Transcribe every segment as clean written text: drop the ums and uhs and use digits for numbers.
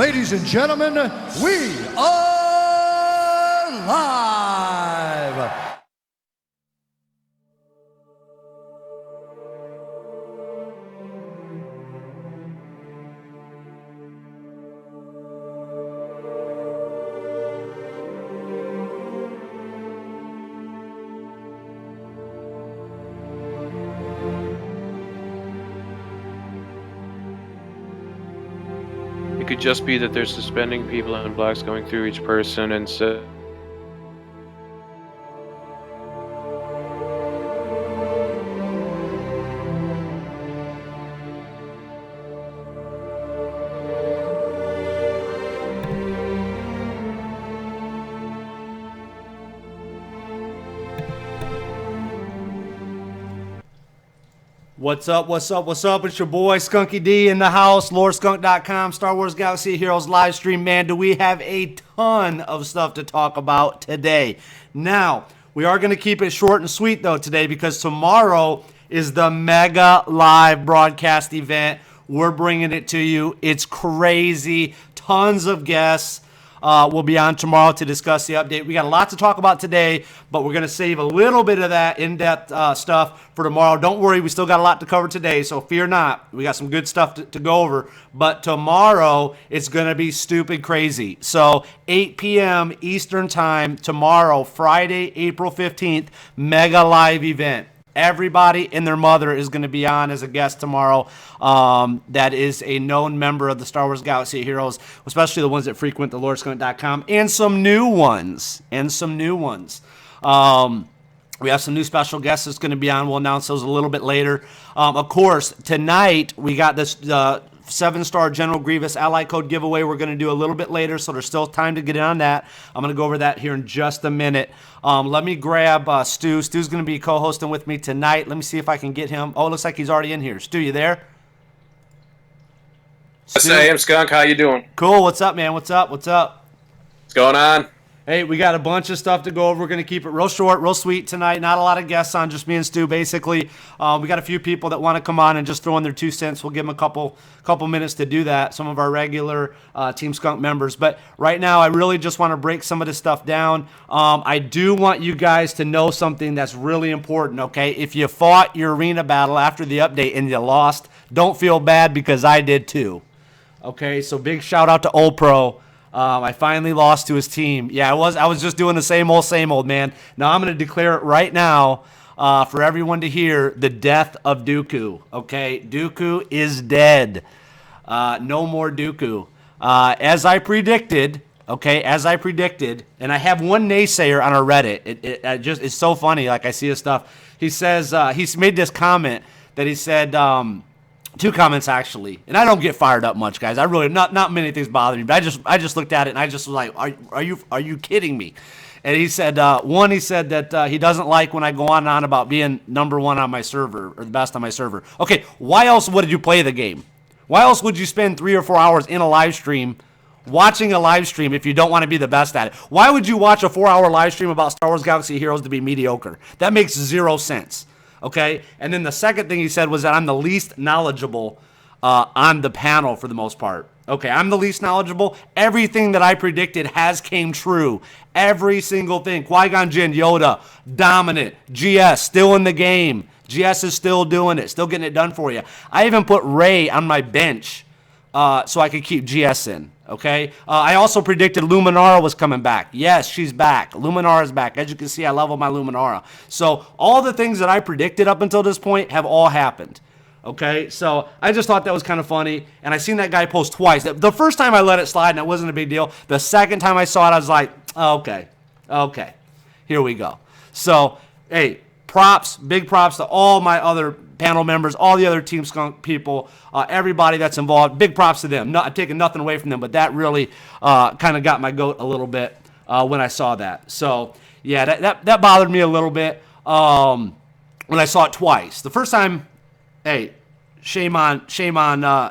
Ladies and gentlemen, we are live. It could just be that they're suspending people and blocks going through each person, and so What's up, what's up, what's up? It's your boy Skunky D in the house, LordSkunk.com, Star Wars Galaxy Heroes live stream. Man, do we have a ton of stuff to talk about today. Now, we are going to keep it short and sweet, though, today, because tomorrow is the mega live broadcast event. We're bringing it to you. It's crazy. Tons of guests. We'll be on tomorrow to discuss the update. We got a lot to talk about today, but we're going to save a little bit of that in-depth stuff for tomorrow. Don't worry, we still got a lot to cover today, so fear not. We got some good stuff to go over. But tomorrow, it's going to be stupid crazy. So 8 p.m. Eastern Time tomorrow, Friday, April 15th, mega live event. Everybody and their mother is going to be on as a guest tomorrow. That is a known member of the Star Wars Galaxy Heroes, especially the ones that frequent the LordSkunk.com, and some new ones. We have some new special guests that's going to be on. We'll announce those a little bit later. Of course, tonight we got this 7-star General Grievous ally code giveaway we're going to do a little bit later, so there's still time to get in on that. I'm going to go over that here in just a minute. Let me grab Stu. Stu's going to be co-hosting with me tonight. Let me see if I can get him. Oh, it looks like he's already in here. Stu, you there? Yes, I am, Skunk. How you doing? Cool. What's up, man? What's up? What's going on? Hey, we got a bunch of stuff to go over. We're going to keep it real short, real sweet tonight. Not a lot of guests on, just me and Stu, basically. We got a few people that want to come on and just throw in their 2 cents. We'll give them a couple minutes to do that, some of our regular Team Skunk members. But right now, I really just want to break some of this stuff down. I do want you guys to know something that's really important, okay? If you fought your arena battle after the update and you lost, don't feel bad because I did too. Okay, so big shout out to Old Pro. I finally lost to his team. Yeah, I was just doing the same old, man. Now I'm going to declare it right now for everyone to hear, the death of Dooku. Okay, Dooku is dead. No more Dooku. As I predicted, and I have one naysayer on our Reddit. It's so funny. Like, I see his stuff. He says he's made this comment that he said. 2 comments actually, and I don't get fired up much, guys. I really not many things bother me, but I just looked at it and I just was like, are you kidding me? And he said one, he said that he doesn't like when I go on and on about being number 1 on my server or the best on my server. Okay, why else would you play the game? Why else would you spend 3 or 4 hours in a live stream watching a live stream if you don't want to be the best at it? Why would you watch a 4-hour live stream about Star Wars Galaxy Heroes to be mediocre? That makes 0 sense. Okay, and then the second thing he said was that I'm the least knowledgeable on the panel for the most part. Okay, I'm the least knowledgeable. Everything that I predicted has came true. Every single thing. Qui-Gon Jinn, Yoda, dominant. GS, still in the game. GS is still doing it, still getting it done for you. I even put Rey on my bench so I could keep GS in. Okay, I also predicted Luminara was coming back. Yes, she's back. Luminara's back. As you can see, I leveled my Luminara. So all the things that I predicted up until this point have all happened. Okay, so I just thought that was kind of funny, and I seen that guy post twice. The first time I let it slide, and it wasn't a big deal. The second time I saw it, I was like, oh, okay, here we go. So, hey, big props to all my other panel members, all the other Team Skunk people, everybody that's involved. Big props to them. I'm taking nothing away from them, but that really kind of got my goat a little bit when I saw that. So, yeah, that bothered me a little bit when I saw it twice. The first time, hey, shame on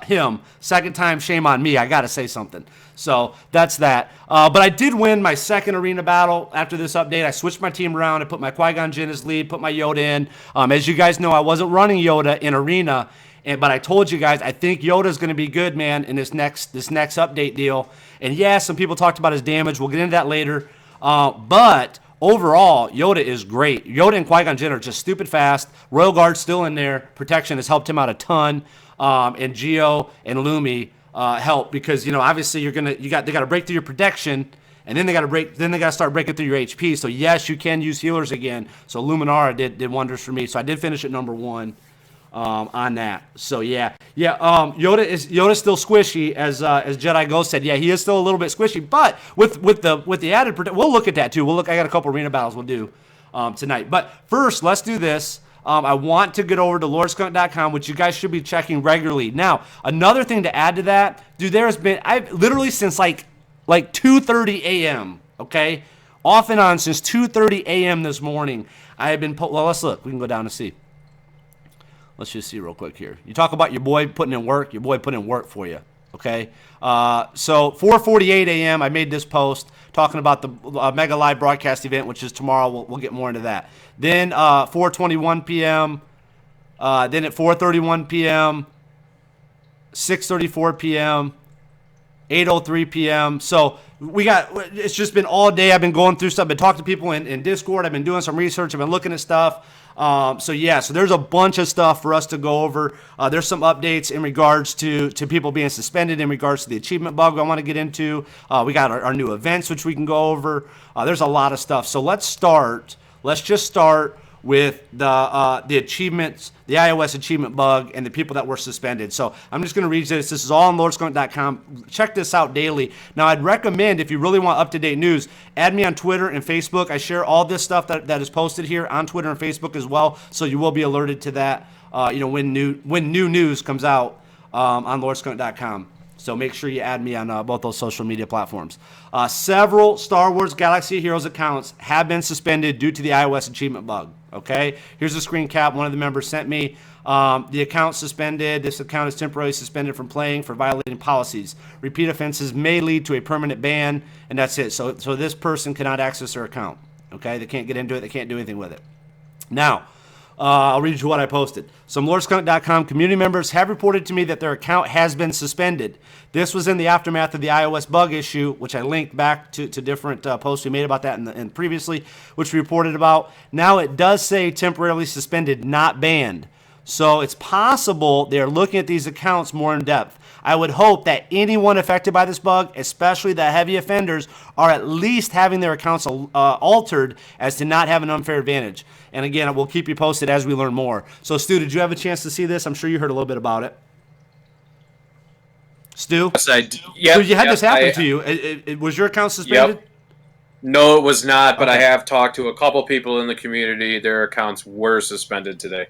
him. Second time, shame on me. I got to say something. So that's that. But I did win my second arena battle after this update. I switched my team around. I put my Qui-Gon Jinn as lead, put my Yoda in. As you guys know, I wasn't running Yoda in arena, But I told you guys, I think Yoda's going to be good, man, in this next update deal. And yeah, some people talked about his damage. We'll get into that later. But overall, Yoda is great. Yoda and Qui-Gon Jinn are just stupid fast. Royal Guard's still in there. Protection has helped him out a ton. And Geo and Lumi help because obviously they got to break through your protection. And then they got to start breaking through your HP. So yes, you can use healers again. So Luminara did wonders for me. So I did finish at number 1 on that. So yeah. Yoda's still squishy as Jedi Ghost said. Yeah, he is still a little bit squishy, but with the added we'll look at that too. I got a couple arena battles we'll do tonight. But first, let's do this. I want to get over to lordskunk.com, which you guys should be checking regularly. Now, another thing to add to that, dude, I've literally since like 2:30 a.m., okay? Off and on since 2:30 a.m. this morning. I have been well, let's look. We can go down and see. Let's just see real quick here. You talk about your boy putting in work. Your boy put in work for you, okay? So 4:48 a.m. I made this post talking about the Mega Live broadcast event, which is tomorrow. We'll get more into that. Then 4:21 p.m. Then at 4:31 p.m., 6:34 p.m., 8:03 p.m. So it's just been all day. I've been going through stuff. I've been talking to people in Discord. I've been doing some research. I've been looking at stuff. So there's a bunch of stuff for us to go over. There's some updates in regards to people being suspended in regards to the achievement bug I want to get into. We got our new events, which we can go over. There's a lot of stuff. So let's just start with the achievements, the iOS achievement bug, and the people that were suspended. So I'm just going to read this. This is all on lordskunk.com. Check this out daily. Now, I'd recommend, if you really want up-to-date news, add me on Twitter and Facebook. I share all this stuff that is posted here on Twitter and Facebook as well, so you will be alerted to that when new news comes out on lordskunk.com. So make sure you add me on both those social media platforms. Several Star Wars Galaxy of Heroes accounts have been suspended due to the iOS achievement bug. Okay, here's a screen cap one of the members sent me. The account suspended. This account is temporarily suspended from playing for violating policies. Repeat offenses may lead to a permanent ban, and that's it. So this person cannot access their account. Okay, they can't get into it. They can't do anything with it. Now, I'll read you what I posted. Some lordskunk.com community members have reported to me that their account has been suspended. This was in the aftermath of the iOS bug issue, which I linked back to different posts we made about that in previously, which we reported about. Now it does say temporarily suspended, not banned. So it's possible they're looking at these accounts more in depth. I would hope that anyone affected by this bug, especially the heavy offenders, are at least having their accounts altered as to not have an unfair advantage. And again, we'll keep you posted as we learn more. So, Stu, did you have a chance to see this? I'm sure you heard a little bit about it. Stu? Yes, I do. Yep, so you had this happen to you. Was your account suspended? Yep. No, it was not, but Okay. I have talked to a couple people in the community. Their accounts were suspended today.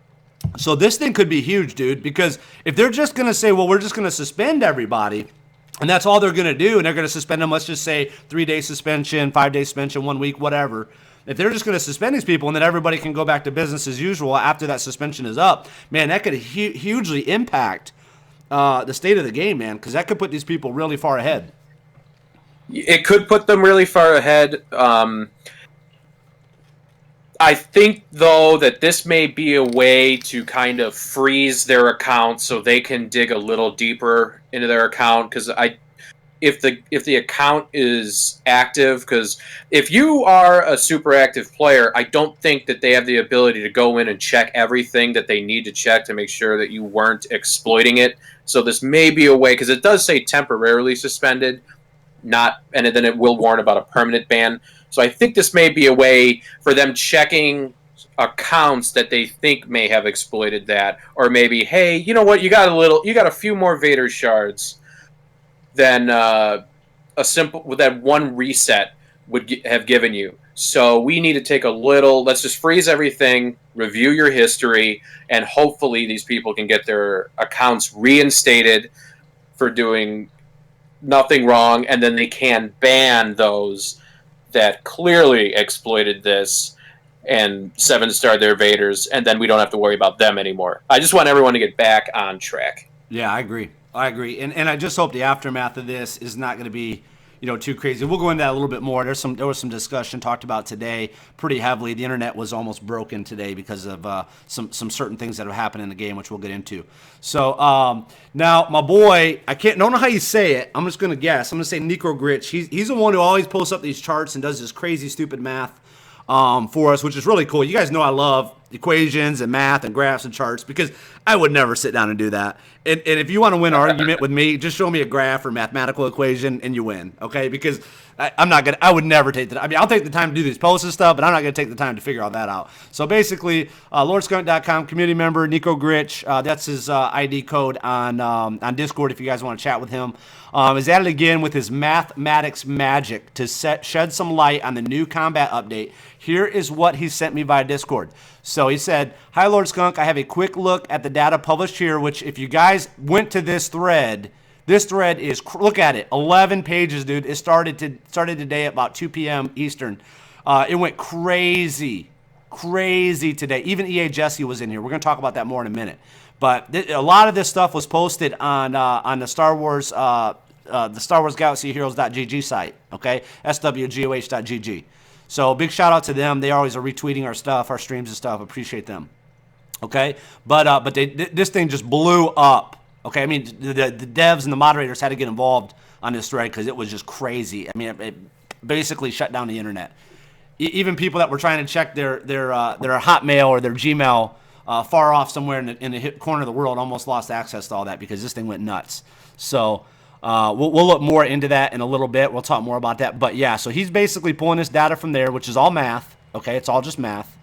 So this thing could be huge, dude, because if they're just going to say, well, we're just going to suspend everybody, and that's all they're going to do, and they're going to suspend them, let's just say 3-day suspension, 5-day suspension, 1 week, whatever. If they're just going to suspend these people and then everybody can go back to business as usual after that suspension is up, man, that could hugely impact the state of the game, man, because that could put these people really far ahead. It could put them really far ahead. I think, though, that this may be a way to kind of freeze their account so they can dig a little deeper into their account. Because if the account is active, because if you are a super active player, I don't think that they have the ability to go in and check everything that they need to check to make sure that you weren't exploiting it. So this may be a way, because it does say temporarily suspended, and then it will warn about a permanent ban. So I think this may be a way for them checking accounts that they think may have exploited that, or maybe, hey, you know what, you got a few more Vader shards than that one reset would have given you. So we need to take let's just freeze everything, review your history, and hopefully these people can get their accounts reinstated for doing nothing wrong, and then they can ban those that clearly exploited this and 7-star their Vaders, and then we don't have to worry about them anymore. I just want everyone to get back on track. Yeah, I agree. And I just hope the aftermath of this is not going to be, too crazy. We'll go into that a little bit more. There was some discussion talked about today pretty heavily. The internet was almost broken today because of some certain things that have happened in the game, which we'll get into. So now my boy, don't know how you say it. I'm just gonna guess. I'm gonna say Nico Gritch. He's the one who always posts up these charts and does this crazy stupid math for us, which is really cool. You guys know I love equations and math and graphs and charts because I would never sit down and do that. And if you want to win an argument with me, just show me a graph or mathematical equation and you win, okay? Because I would never take I'll take the time to do these posts and stuff, but I'm not going to take the time to figure all that out. So basically, LordSkunk.com, community member, Nico Gritch, that's his ID code on Discord if you guys want to chat with him. Is at it again with his mathematics magic to shed some light on the new combat update. Here is what he sent me via Discord. So he said, "Hi, Lord Skunk. I have a quick look at the data published here, which if you guys went to this thread is, look at it, 11 pages, dude. It started today at about 2 p.m. Eastern. It went crazy today. Even EA Jesse was in here. We're going to talk about that more in a minute. But a lot of this stuff was posted on the Star Wars Galaxy Heroes.gg site, okay? SWGOH.gg. So big shout out to them. They always are retweeting our stuff, our streams and stuff. Appreciate them. Okay, but this thing just blew up. Okay, I mean the devs and the moderators had to get involved on this thread because it was just crazy. I mean, it basically shut down the internet. Even people that were trying to check their Hotmail or their Gmail far off somewhere in the corner of the world almost lost access to all that because this thing went nuts. So. We'll look more into that in a little bit. We'll talk more about that. But yeah, so he's basically pulling this data from there, which is all math. Okay, it's all just math.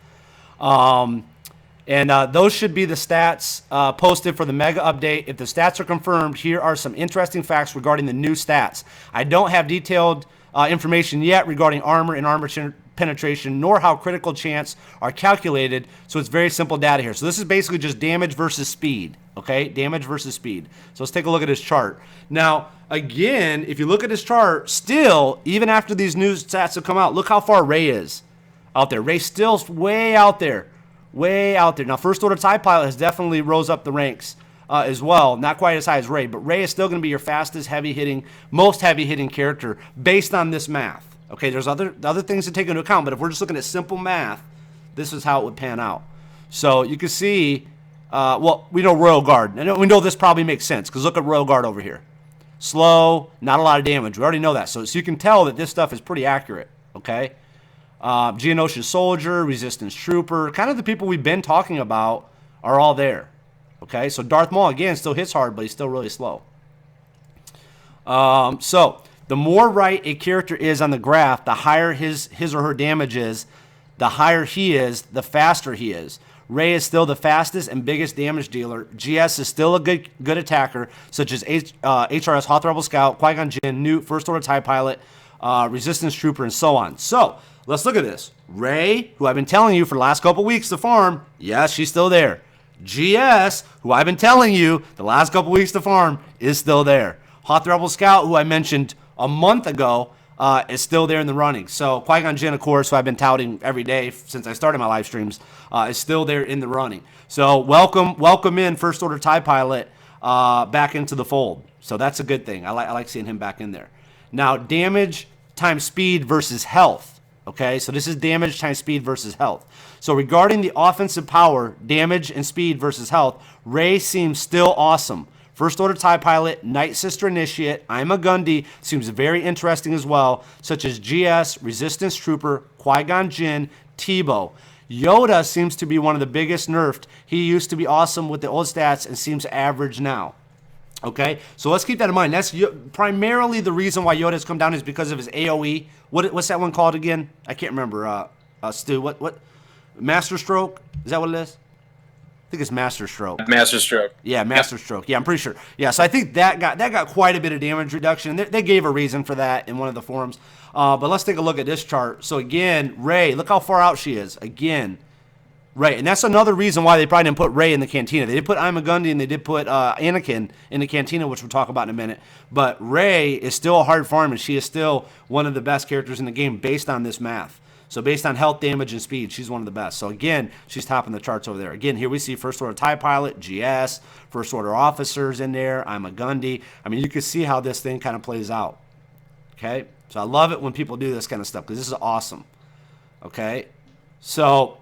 And those should be the stats posted for the mega update. If the stats are confirmed, here are some interesting facts regarding the new stats. I don't have detailed information yet regarding armor and armor penetration, nor how critical chance are calculated. So it's very simple data here. So this is basically just damage versus speed. Okay, damage versus speed. So let's take a look at his chart. Now, again, if you look at his chart, still, even after these new stats have come out, look how far Rey is out there. Rey's still way out there. Way out there. Now, First Order TIE Pilot has definitely rose up the ranks as well. Not quite as high as Rey, but Rey is still going to be your fastest, most heavy-hitting character based on this math. Okay, there's other things to take into account, but if we're just looking at simple math, this is how it would pan out. So you can see... well, we know Royal Guard. And we know this probably makes sense because look at Royal Guard over here. Slow, not a lot of damage. We already know that. So you can tell that this stuff is pretty accurate, okay? Geonosian Soldier, Resistance Trooper, kind of the people we've been talking about are all there, okay? So Darth Maul, again, still hits hard, but he's still really slow. So the more right a character is on the graph, the higher his or her damage is, the higher he is, the faster he is. Rey is still the fastest and biggest damage dealer. GS is still a good attacker, such as HRS, Hoth Rebel Scout, Qui-Gon Jinn, Newt, First Order TIE Pilot, Resistance Trooper, and so on. So, let's look at this. Rey, who I've been telling you for the last couple weeks to farm, yes, she's still there. GS, who I've been telling you the last couple weeks to farm, is still there. Hoth Rebel Scout, who I mentioned a month ago, is still there in the running. So Qui-Gon Jinn, of course, who I've been touting every day since I started my live streams, is still there in the running. So welcome in First Order TIE Pilot back into the fold. So that's a good thing. I like seeing him back in there. Now, damage times speed versus health. Okay, so this is damage times speed versus health. So regarding the offensive power, damage and speed versus health, Rey seems still awesome. First Order TIE Pilot, Night Sister Initiate, I'm a Gundy seems very interesting as well, such as GS, Resistance Trooper, Qui-Gon Jinn, Tebow. Yoda seems to be one of the biggest nerfed. He used to be awesome with the old stats and seems average now. Okay, so let's keep that in mind. That's primarily the reason why Yoda has come down is because of his AoE. What's that one called again? I can't remember. Stu, what? Master Stroke? Is that what it is? I think it's Master Stroke. Master Stroke. Yeah, Master Stroke. Yeah, I'm pretty sure. Yeah, so I think that got quite a bit of damage reduction. They gave a reason for that in one of the forums. But let's take a look at this chart. So again, Rey, look how far out she is. Again, Rey. And that's another reason why they probably didn't put Rey in the Cantina. They did put I'm a Gundy and they did put Anakin in the Cantina, which we'll talk about in a minute. But Rey is still a hard farm, and she is still one of the best characters in the game based on this math. So based on health, damage, and speed, she's one of the best. So again, she's topping the charts over there. Again, here we see First Order TIE Pilot, GS, First Order officers in there. I'm a Gundy. I mean, you can see how this thing kind of plays out. Okay, so I love it when people do this kind of stuff because this is awesome. Okay, so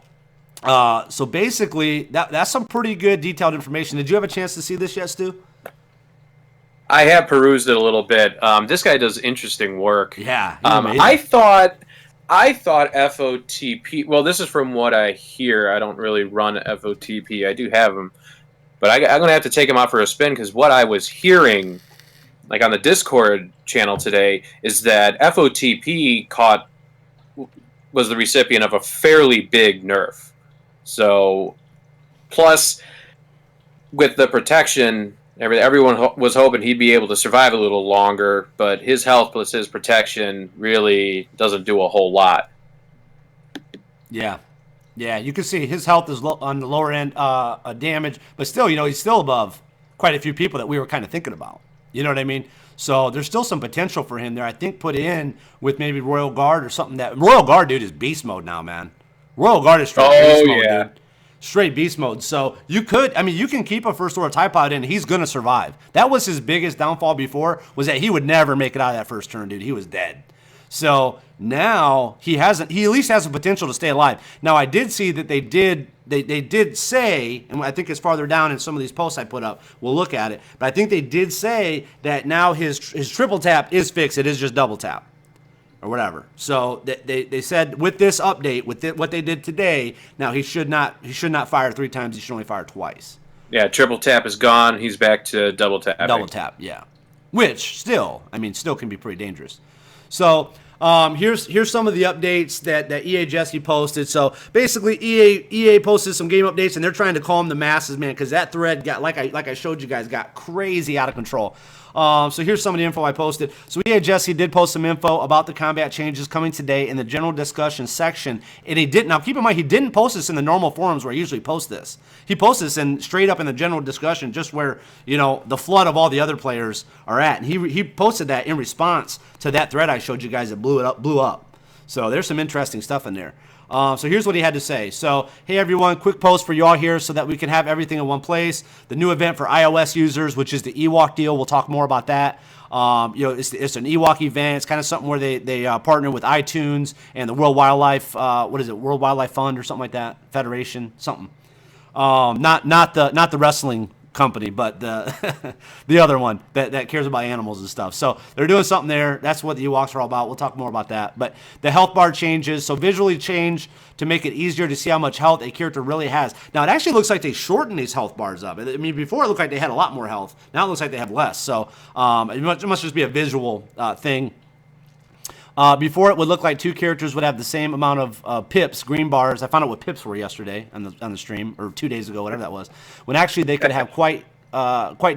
basically that's some pretty good detailed information. Did you have a chance to see this yet, Stu? I have perused it a little bit. This guy does interesting work. Yeah, I thought FOTP. Well, this is from what I hear. I don't really run FOTP. I do have them, but I'm going to have to take them out for a spin because what I was hearing, like on the Discord channel today, is that FOTP was the recipient of a fairly big nerf. So, plus with the protection. Everyone was hoping he'd be able to survive a little longer, but his health plus his protection really doesn't do a whole lot. Yeah, you can see his health is on the lower end damage, but still, he's still above quite a few people that we were kind of thinking about. You know what I mean? So there's still some potential for him there. I think put in with maybe Royal Guard or something. That Royal Guard, dude, is beast mode now, man. Royal Guard is straight beast mode, dude. Straight beast mode. So you can keep a first order TIE Pilot in. He's going to survive. That was his biggest downfall before, was that he would never make it out of that first turn, dude. He was dead. So now he at least has the potential to stay alive. Now I did see that they did say, and I think it's farther down in some of these posts I put up, we'll look at it, but I think they did say that now his triple tap is fixed. It is just double tap. Or whatever. So they said with this update, what they did today, now he should not fire 3 times. He should only fire twice. Yeah, triple tap is gone. He's back to double tap. Double tap, yeah. Which still can be pretty dangerous. So here's some of the updates that EA Jesse posted. So basically, EA posted some game updates, and they're trying to calm the masses, man, because that thread got like I showed you guys got crazy out of control. So here's some of the info I posted. So EA Jesse did post some info about the combat changes coming today in the general discussion section. And he didn't. Now keep in mind, he didn't post this in the normal forums where I usually post this. He posted this straight up in the general discussion, just where the flood of all the other players are at. And he posted that in response to that thread I showed you guys that blew up. So there's some interesting stuff in there. So here's what he had to say. So, hey everyone, quick post for y'all here so that we can have everything in one place. The new event for iOS users, which is the Ewok deal. We'll talk more about that. It's an Ewok event. It's kind of something where they partner with iTunes and the World Wildlife, World Wildlife Fund or something like that, Federation, something. Not the wrestling company, but the other one that cares about animals and stuff. So they're doing something there. That's what the Ewoks are all about. We'll talk more about that. But the health bar changes. So visually change to make it easier to see how much health a character really has. Now it actually looks like they shortened these health bars up. I mean, before it looked like they had a lot more health. Now it looks like they have less. So it must just be a visual thing. Before it would look like 2 characters would have the same amount of pips, green bars. I found out what pips were yesterday on the stream, or 2 days ago, whatever that was. When actually they could have quite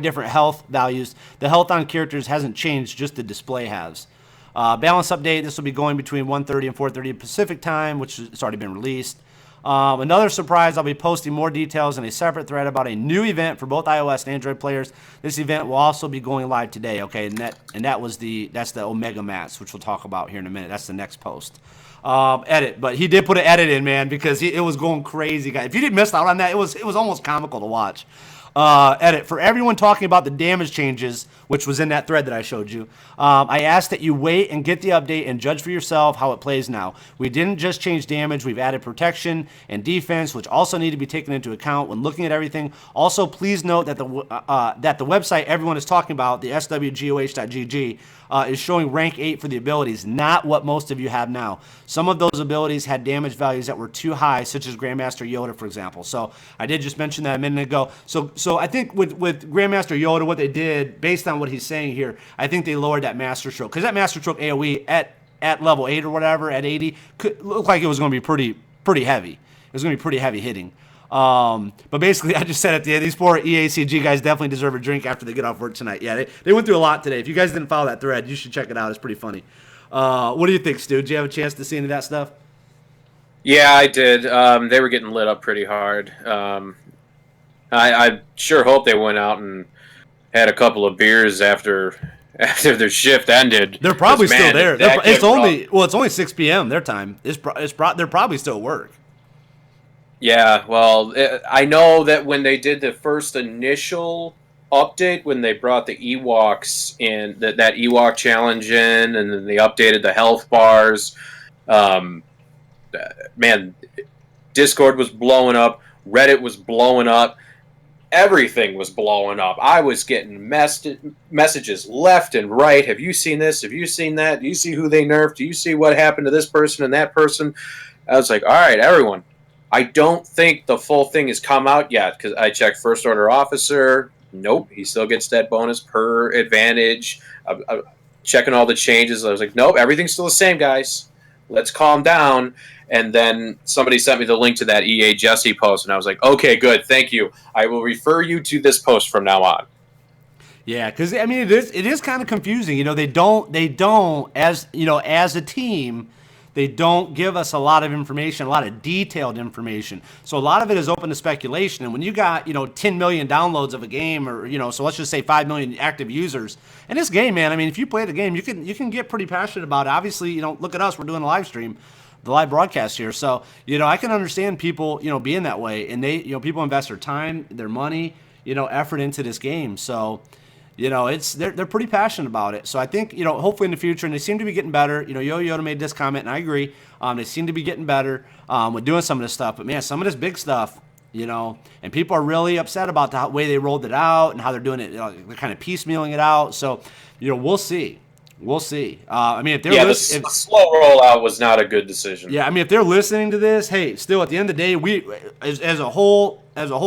different health values. The health on characters hasn't changed, just the display has. Balance update, this will be going between 1:30 and 4:30 Pacific time, which has already been released. Another surprise, I'll be posting more details in a separate thread about a new event for both iOS and Android players. This event will also be going live today, okay? And that's the Omega Mats, which we'll talk about here in a minute. That's the next post. Edit, but he did put an edit in, man, because it was going crazy, guys. If you didn't miss out on that, it was almost comical to watch. Edit, for everyone talking about the damage changes, which was in that thread that I showed you, I asked that you wait and get the update and judge for yourself how it plays now. We didn't just change damage, we've added protection and defense, which also need to be taken into account when looking at everything. Also, please note that the website everyone is talking about, the SWGOH.gg, is showing rank 8 for the abilities, not what most of you have now. Some of those abilities had damage values that were too high, such as Grandmaster Yoda, for example. So I did just mention that a minute ago. So I think with Grandmaster Yoda, what they did, based on what he's saying here, I think they lowered that Master Stroke. Because that Master Stroke AoE at level 8 or whatever, at 80, could look like it was going to be pretty heavy. It was going to be pretty heavy hitting. But basically, I just said at the end, these poor EACG guys definitely deserve a drink after they get off work tonight. Yeah, they went through a lot today. If you guys didn't follow that thread, you should check it out. It's pretty funny. What do you think, Stu? Did you have a chance to see any of that stuff? Yeah, I did. They were getting lit up pretty hard. I sure hope they went out and had a couple of beers after their shift ended. They're probably still there. It's only 6 p.m. their time. They're probably still at work. Yeah, well, I know that when they did the first initial update when they brought the Ewoks in, that Ewok challenge in, and then they updated the health bars. Man, Discord was blowing up. Reddit was blowing up. Everything was blowing up. I was getting messages left and right. Have you seen this? Have you seen that? Do you see who they nerfed? Do you see what happened to this person and that person? I was like, all right, everyone. I don't think the full thing has come out yet, because I checked First Order Officer. Nope, he still gets that bonus per advantage. I'm checking all the changes. I was like, nope, everything's still the same, guys. Let's calm down. And then somebody sent me the link to that EA Jesse post, and I was like, okay, good, thank you. I will refer you to this post from now on. Yeah, because I mean, it is kind of confusing. You know, they don't as a team, they don't give us a lot of information, a lot of detailed information. So a lot of it is open to speculation. And when you got 10 million downloads of a game, or so let's just say 5 million active users, and this game, man, I mean, if you play the game, you can get pretty passionate about it. Obviously, look at us, we're doing a live stream, the live broadcast here. So, I can understand people, being that way, and they, people invest their time, their money, effort into this game. So, they're pretty passionate about it. So I think, hopefully in the future, and they seem to be getting better. Yo Yoda made this comment, and I agree. They seem to be getting better with doing some of this stuff. But man, some of this big stuff, and people are really upset about the way they rolled it out and how they're doing it. They're kind of piecemealing it out. So, we'll see. We'll see. I mean, if they're the slow rollout was not a good decision. Yeah, I mean, if they're listening to this, hey, still at the end of the day, we as a whole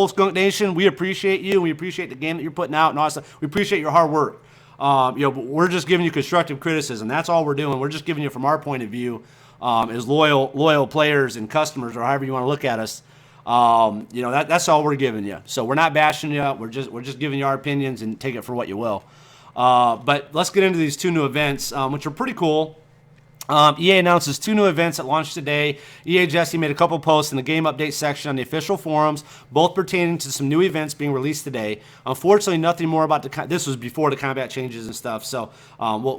Skunk Nation, we appreciate you. We appreciate the game that you're putting out and all that stuff. We appreciate your hard work. But we're just giving you constructive criticism. That's all we're doing. We're just giving you from our point of view, as loyal players and customers, or however you want to look at us. That's all we're giving you. So we're not bashing you. We're just giving you our opinions, and take it for what you will. But let's get into these two new events, which are pretty cool. EA announces 2 new events that launched today. EA Jesse made a couple posts in the game update section on the official forums, both pertaining to some new events being released today. Unfortunately, nothing more about this was before the combat changes and stuff, so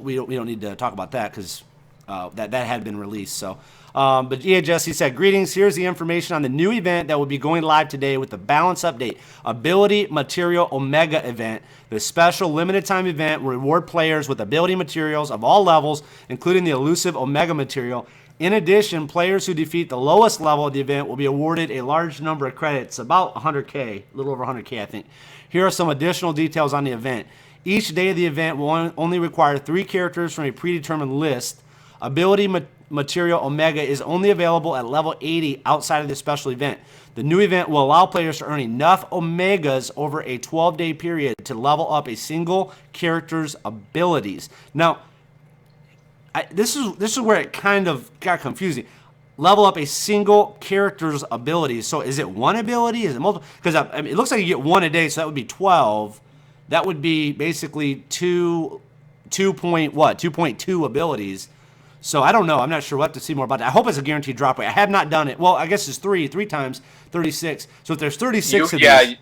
we don't need to talk about that, because that had been released. So, but EA Jesse said, "Greetings. Here's the information on the new event that will be going live today with the balance update. Ability Material Omega event. The special limited time event will reward players with ability materials of all levels, including the elusive Omega material. In addition, players who defeat the lowest level of the event will be awarded a large number of credits, about 100K, a little over 100K, I think. Here are some additional details on the event. Each day of the event will only require 3 characters from a predetermined list. Ability Material Omega is only available at level 80 outside of the special event. The new event will allow players to earn enough Omegas over a 12-day period to level up a single character's abilities." Now, this is where it kind of got confusing. Level up a single character's abilities. So is it one ability? Is it multiple? Because it looks like you get 1 a day, so that would be 12. That would be basically 2.2 abilities. So I don't know. I'm not sure. We'll have to see more about that. I hope it's a guaranteed drop rate. I have not done it. Well, I guess it's 3 times 36. So if there's 36 of these.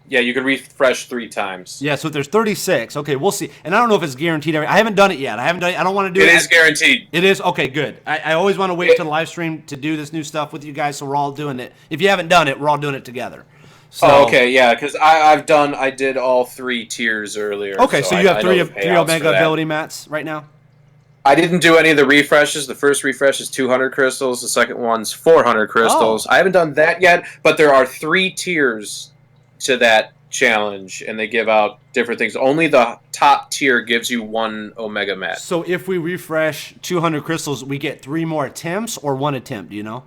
Yeah, you can refresh 3 times. Yeah, so if there's 36, okay, we'll see. And I don't know if it's guaranteed. I haven't done it yet. I don't want to do it. It is guaranteed. It is? Okay, good. I always want to wait till the live stream to do this new stuff with you guys, so we're all doing it. If you haven't done it, we're all doing it together. So, okay, yeah, because I did all 3 tiers earlier. Okay, so you have 3 Omega ability mats right now? I didn't do any of the refreshes. The first refresh is 200 crystals. The second one's 400 crystals. I haven't done that yet, but there are 3 tiers to that challenge, and they give out different things. Only the top tier gives you 1 Omega mat. So if we refresh 200 crystals, we get 3 more attempts, or 1 attempt, do you know?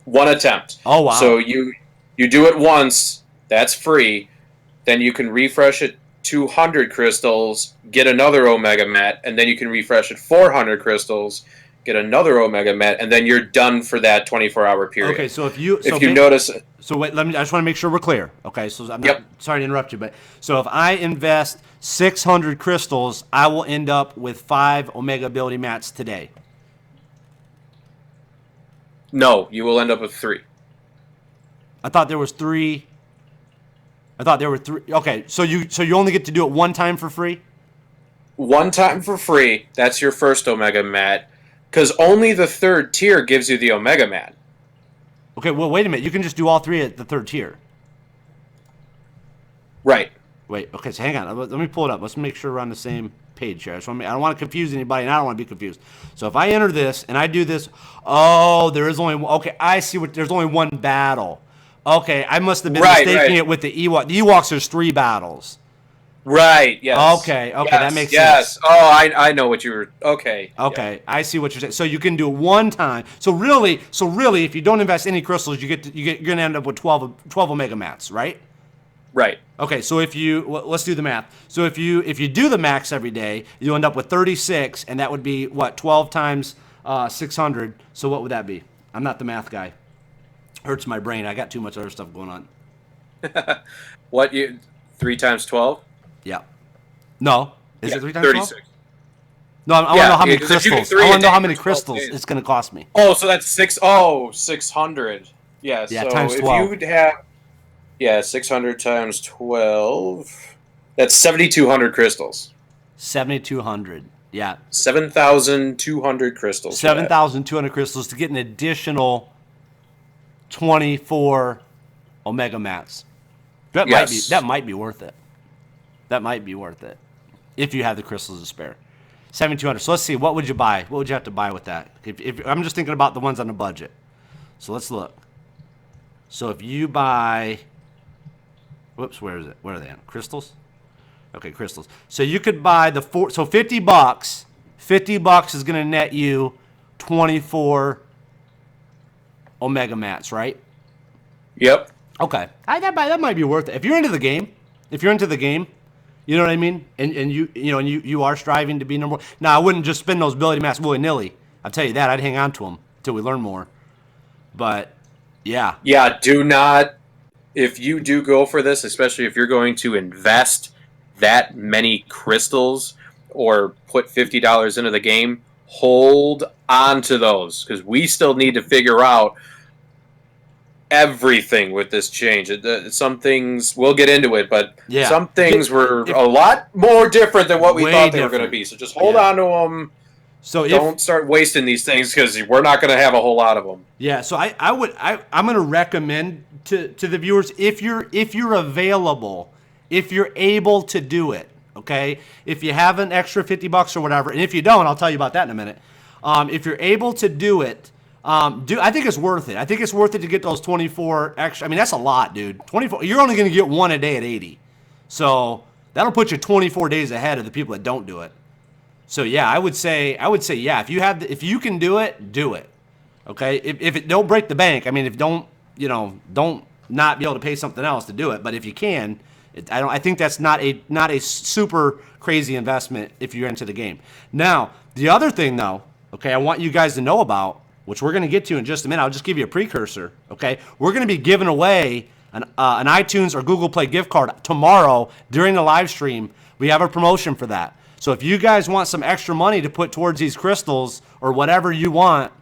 1 attempt. Oh, wow. So you do it once, that's free. Then you can refresh it 200 crystals, get another Omega mat, and then you can refresh it 400 crystals, get another Omega mat, and then you're done for that 24-hour period. Okay, so if you notice. So wait, I just want to make sure we're clear. Okay, so I'm not sorry to interrupt you, but so if I invest 600 crystals, I will end up with 5 Omega ability mats today. No, you will end up with 3. I thought there was 3. I thought there were 3. Okay, so you only get to do it 1 time for free? 1 time for free. That's your first Omega mat. Because only the 3rd tier gives you the Omega mat. Okay, well, wait a minute. You can just do all 3 at the 3rd tier. Right. Wait, okay, so hang on. Let me pull it up. Let's make sure we're on the same page here. I don't want to confuse anybody, and I don't want to be confused. So if I enter this and I do this, oh, there is only one. Okay, I see there's only one battle. Okay, I must have been mistaking it with the Ewok. The Ewoks, there's 3 battles. Right. Yes. Okay, yes, that makes sense. Yes. Oh, I know what you were. Okay. Okay, Yeah. I see what you're saying. So you can do it one time. So really, if you don't invest any crystals, you're gonna end up with 12 Omega Mats, right? Right. Okay, so let's do the math. So if you do the max every day, you end up with 36, and that would be what, 12 times 600. So what would that be? I'm not the math guy. Hurts my brain. I got too much other stuff going on. What 3 times 12? Yeah. No. Is it 3 times 12? 36. No, I want to know how many 'cause if you do crystals. 3 I want to know how a day many for 12 crystals days. it's going to cost me. Oh, so that's 600. Yeah. Yeah, So times if 12. you'd have 600 times 12, that's 7,200 crystals. 7,200. Yeah. 7,200 crystals. 7,200 crystals to get an additional 24 Omega Mats. That might be worth it. That might be worth it if you have the crystals to spare. 7,200. So let's see. What would you buy? What would you have to buy with that? If I'm just thinking about the ones on the budget. So let's look. So if you buy, whoops, where is it? Where are they at? Crystals? Okay, crystals. So you could buy the so $50. $50 is going to net you 24 Omega Mats, right? Yep. Okay. That might be worth it. If you're into the game, you know what I mean? And you are striving to be number one. Now, I wouldn't just spend those ability mats willy-nilly. I'll tell you that. I'd hang on to them until we learn more. But, yeah. Yeah, do not, if you do go for this, especially if you're going to invest that many crystals or put $50 into the game, hold on to those, because we still need to figure out everything with this change. Some things, we'll get into it, but some things were a lot more different than what we thought they were going to be. So just hold on to them. So don't start wasting these things, because we're not going to have a whole lot of them. Yeah, so I'm going to recommend to the viewers, if you're available, if you're able to do it, okay? If you have an extra $50 or whatever, and if you don't, I'll tell you about that in a minute. If you're able to do it, I think it's worth it. I think it's worth it to get those 24 extra. I mean, that's a lot, dude. 24. You're only going to get one a day at 80. So that'll put you 24 days ahead of the people that don't do it. So yeah, I would say yeah, if you can do it, do it. Okay? If it don't break the bank, I mean, don't not be able to pay something else to do it, but if you can, I think that's not a super crazy investment if you're into the game. Now, the other thing though, okay, I want you guys to know about, which we're going to get to in just a minute. I'll just give you a precursor, okay? We're going to be giving away an iTunes or Google Play gift card tomorrow during the live stream. We have a promotion for that. So if you guys want some extra money to put towards these crystals or whatever you want,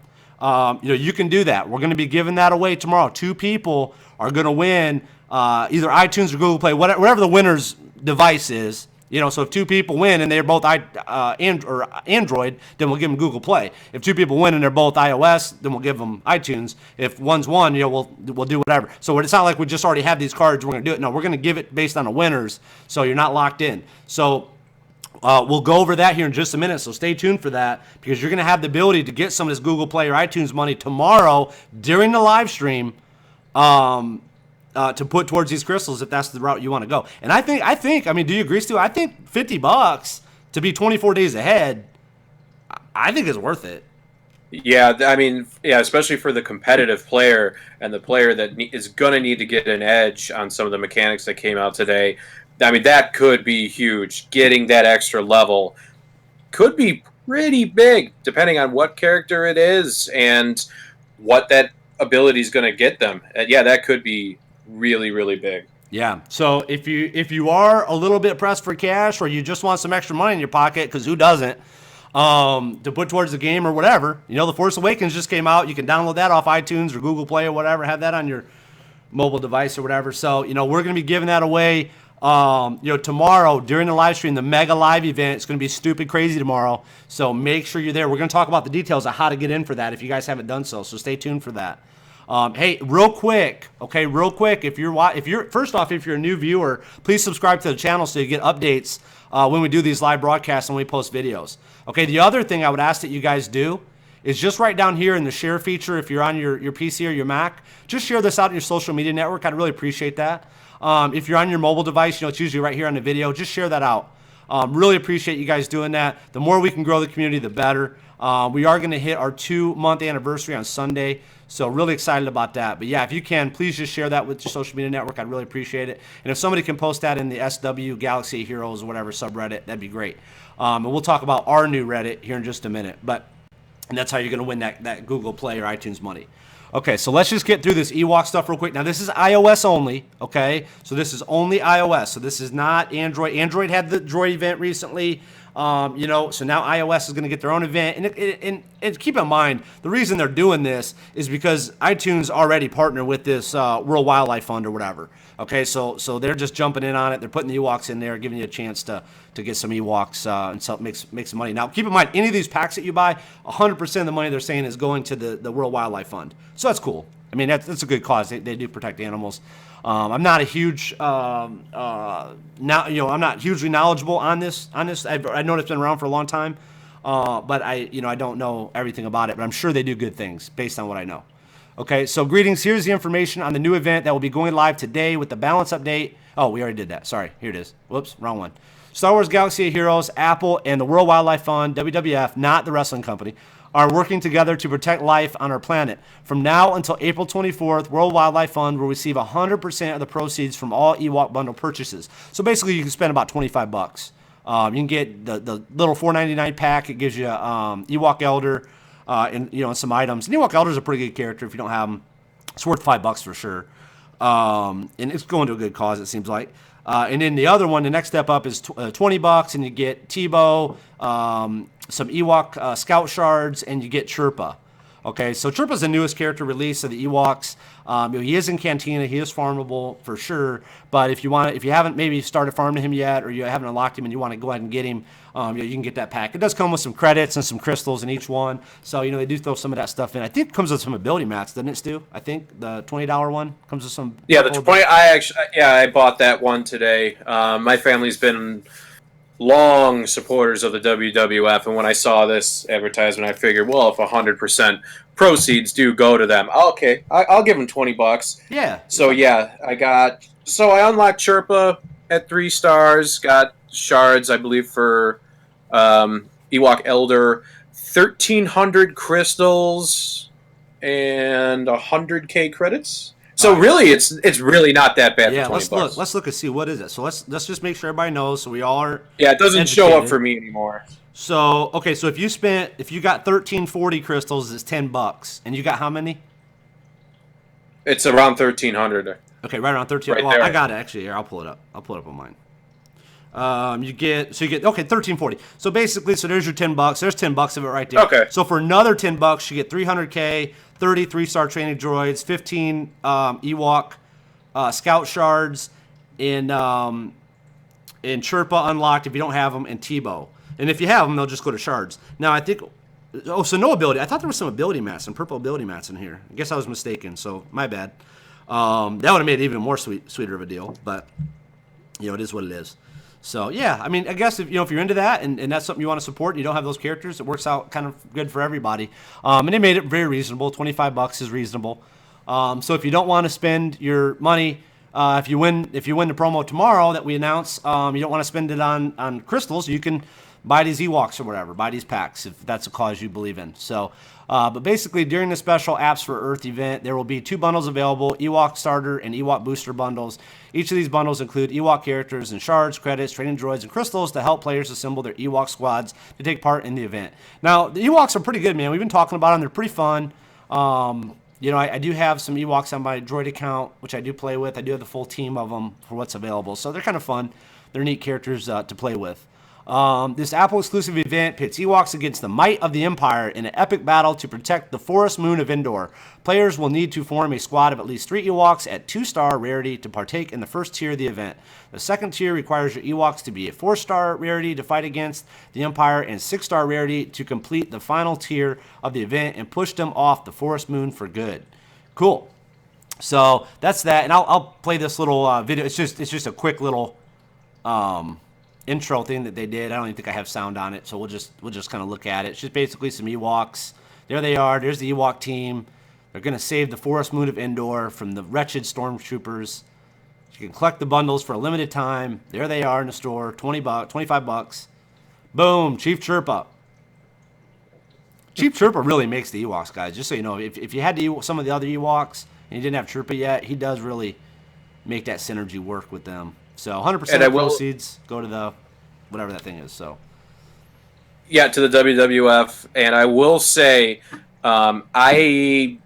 you can do that. We're going to be giving that away tomorrow. 2 people are going to win either iTunes or Google Play, whatever the winner's device is. So if 2 people win and they're both Android, then we'll give them Google Play. If 2 people win and they're both iOS, then we'll give them iTunes. If one's won, we'll do whatever. So it's not like we just already have these cards, we're going to do it. No, we're going to give it based on the winners, so you're not locked in. So we'll go over that here in just a minute, so stay tuned for that, because you're going to have the ability to get some of this Google Play or iTunes money tomorrow during the live stream. To put towards these crystals if that's the route you want to go. And I think, do you agree, Stu? I think $50 to be 24 days ahead, I think is worth it. Yeah, especially for the competitive player and the player that is going to need to get an edge on some of the mechanics that came out today. That could be huge. Getting that extra level could be pretty big, depending on what character it is and what that ability is going to get them. That could be really, really big. Yeah. So if you are a little bit pressed for cash, or you just want some extra money in your pocket, because who doesn't, to put towards the game or whatever, The Force Awakens just came out. You can download that off iTunes or Google Play or whatever. Have that on your mobile device or whatever. So we're going to be giving that away. Tomorrow during the live stream, the Mega Live event. It's going to be stupid crazy tomorrow. So make sure you're there. We're going to talk about the details of how to get in for that if you guys haven't done so. So stay tuned for that. Hey, real quick, if you're first off, if you're a new viewer, please subscribe to the channel so you get updates when we do these live broadcasts and we post videos. Okay, the other thing I would ask that you guys do is just right down here in the share feature, if you're on your PC or your Mac, just share this out in your social media network. I'd really appreciate that. If you're on your mobile device, it's usually right here on the video, just share that out. Really appreciate you guys doing that. The more we can grow the community, the better. We are going to hit our 2-month anniversary on Sunday, so really excited about that. But yeah, if you can, please just share that with your social media network. I'd really appreciate it. And if somebody can post that in the SW Galaxy of Heroes or whatever subreddit, that'd be great. And we'll talk about our new Reddit here in just a minute. And that's how you're going to win that Google Play or iTunes money. Okay, so let's just get through this Ewok stuff real quick. Now, this is iOS only, okay? So this is only iOS. So this is not Android. Android had the Droid event recently, so now iOS is going to get their own event. And keep in mind, the reason they're doing this is because iTunes already partnered with this World Wildlife Fund or whatever. Okay, so they're just jumping in on it. They're putting the Ewoks in there, giving you a chance to get some Ewoks and make some money. Now, keep in mind, any of these packs that you buy, 100% of the money they're saying is going to the World Wildlife Fund. So that's cool. I mean, that's a good cause. They do protect animals. I'm not a huge I'm not hugely knowledgeable on this. I know it's been around for a long time, but I don't know everything about it. But I'm sure they do good things based on what I know. Okay, so greetings. Here's the information on the new event that will be going live today with the balance update. Oh, we already did that. Sorry, here it is. Whoops, wrong one. Star Wars Galaxy of Heroes, Apple, and the World Wildlife Fund, WWF, not the wrestling company, are working together to protect life on our planet. From now until April 24th, World Wildlife Fund will receive 100% of the proceeds from all Ewok bundle purchases. So basically, you can spend about $25. You can get the little $4.99 pack. It gives you Ewok Elder and some items. And Ewok Elder is a pretty good character if you don't have him. It's worth $5 for sure. And it's going to a good cause, it seems like. And then the other one, the next step up is $20, and you get Tebow, some Ewok Scout Shards, and you get Chirpa. Okay, so Chirpa's the newest character release of the Ewoks. He is in Cantina. He is farmable for sure. But if you haven't maybe started farming him yet, or you haven't unlocked him and you want to go ahead and get him, you can get that pack. It does come with some credits and some crystals in each one. So they do throw some of that stuff in. I think it comes with some ability mats, doesn't it, Stu? I think the $20 one comes with some. Yeah, the 20. I bought that one today. My family's been long supporters of the WWF, and when I saw this advertisement, I figured, well, if 100% proceeds do go to them, okay, I'll give them $20. Yeah. So yeah, I unlocked Chirpa at 3 stars, got shards, I believe, for Ewok Elder, 1,300 crystals, and 100K credits. So really, it's really not that bad. Yeah, for $20. Let's look and see what is it. So let's just make sure everybody knows. So we all are. Yeah, it doesn't show up for me anymore. So okay, so if you got 1,340 crystals, it's $10, and you got how many? It's around 1,300. Okay, right around 13. Right well, there. I got it actually. Here, I'll pull it up. I'll pull it up on mine. You get 1,340. So basically, there's your $10. There's $10 of it right there. Okay. So for another $10, you get 300K, 30 3-star training droids, 15 Ewok Scout Shards, and Chirpa unlocked if you don't have them, and Tebow. And if you have them, they'll just go to shards. Now I think. So no ability. I thought there was some ability mats, some purple ability mats in here. I guess I was mistaken. So my bad. That would have made it even more sweeter of a deal. But it is what it is. So yeah, I mean, I guess if you're into that and that's something you want to support, and you don't have those characters, it works out kind of good for everybody. And they made it very reasonable. $25 is reasonable. So if you don't want to spend your money, if you win the promo tomorrow that we announce, you don't want to spend it on crystals, you can buy these Ewoks or whatever, buy these packs if that's a cause you believe in. So, but basically during the special Apps for Earth event, there will be 2 bundles available, Ewok Starter and Ewok Booster bundles. Each of these bundles include Ewok characters and shards, credits, training droids, and crystals to help players assemble their Ewok squads to take part in the event. Now, the Ewoks are pretty good, man. We've been talking about them. They're pretty fun. I do have some Ewoks on my droid account, which I do play with. I do have the full team of them for what's available. So they're kind of fun. They're neat characters to play with. This Apple-exclusive event pits Ewoks against the might of the Empire in an epic battle to protect the forest moon of Endor. Players will need to form a squad of at least 3 Ewoks at 2-star rarity to partake in the first tier of the event. The second tier requires your Ewoks to be a 4-star rarity to fight against the Empire and 6-star rarity to complete the final tier of the event and push them off the forest moon for good. Cool. So that's that, and I'll play this little video. It's just a quick little intro thing that they did. I don't even think I have sound on it, so we'll just kind of look at it. It's just basically some Ewoks. There they are. There's the Ewok team. They're gonna save the forest moon of Endor from the wretched stormtroopers. You can collect the bundles for a limited time. There they are in the store. $20, $25. Boom, Chief Chirpa. Chief Chirpa really makes the Ewoks, guys. Just so you know, if you had some of the other Ewoks and you didn't have Chirpa yet, he does really make that synergy work with them. So 100% of proceeds go to the whatever that thing is. So yeah, to the WWF. And I will say, I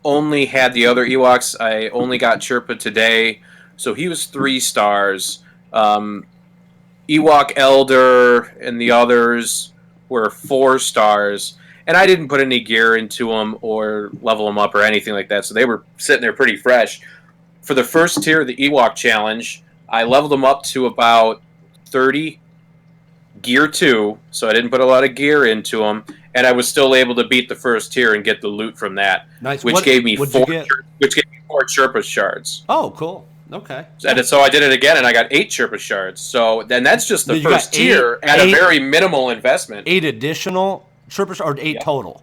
only had the other Ewoks. I only got Chirpa today, so he was 3 stars. Ewok Elder and the others were 4 stars, and I didn't put any gear into them or level them up or anything like that, so they were sitting there pretty fresh. For the first tier of the Ewok Challenge, I leveled them up to about 30 gear 2, so I didn't put a lot of gear into them, and I was still able to beat the first tier and get the loot from that, nice. which gave me 4 Chirpa shards. Oh, cool. Okay. And so I did it again, and I got 8 Chirpa shards. So then that's just the first tier at a very minimal investment. 8 additional Chirpa shards, or 8 total?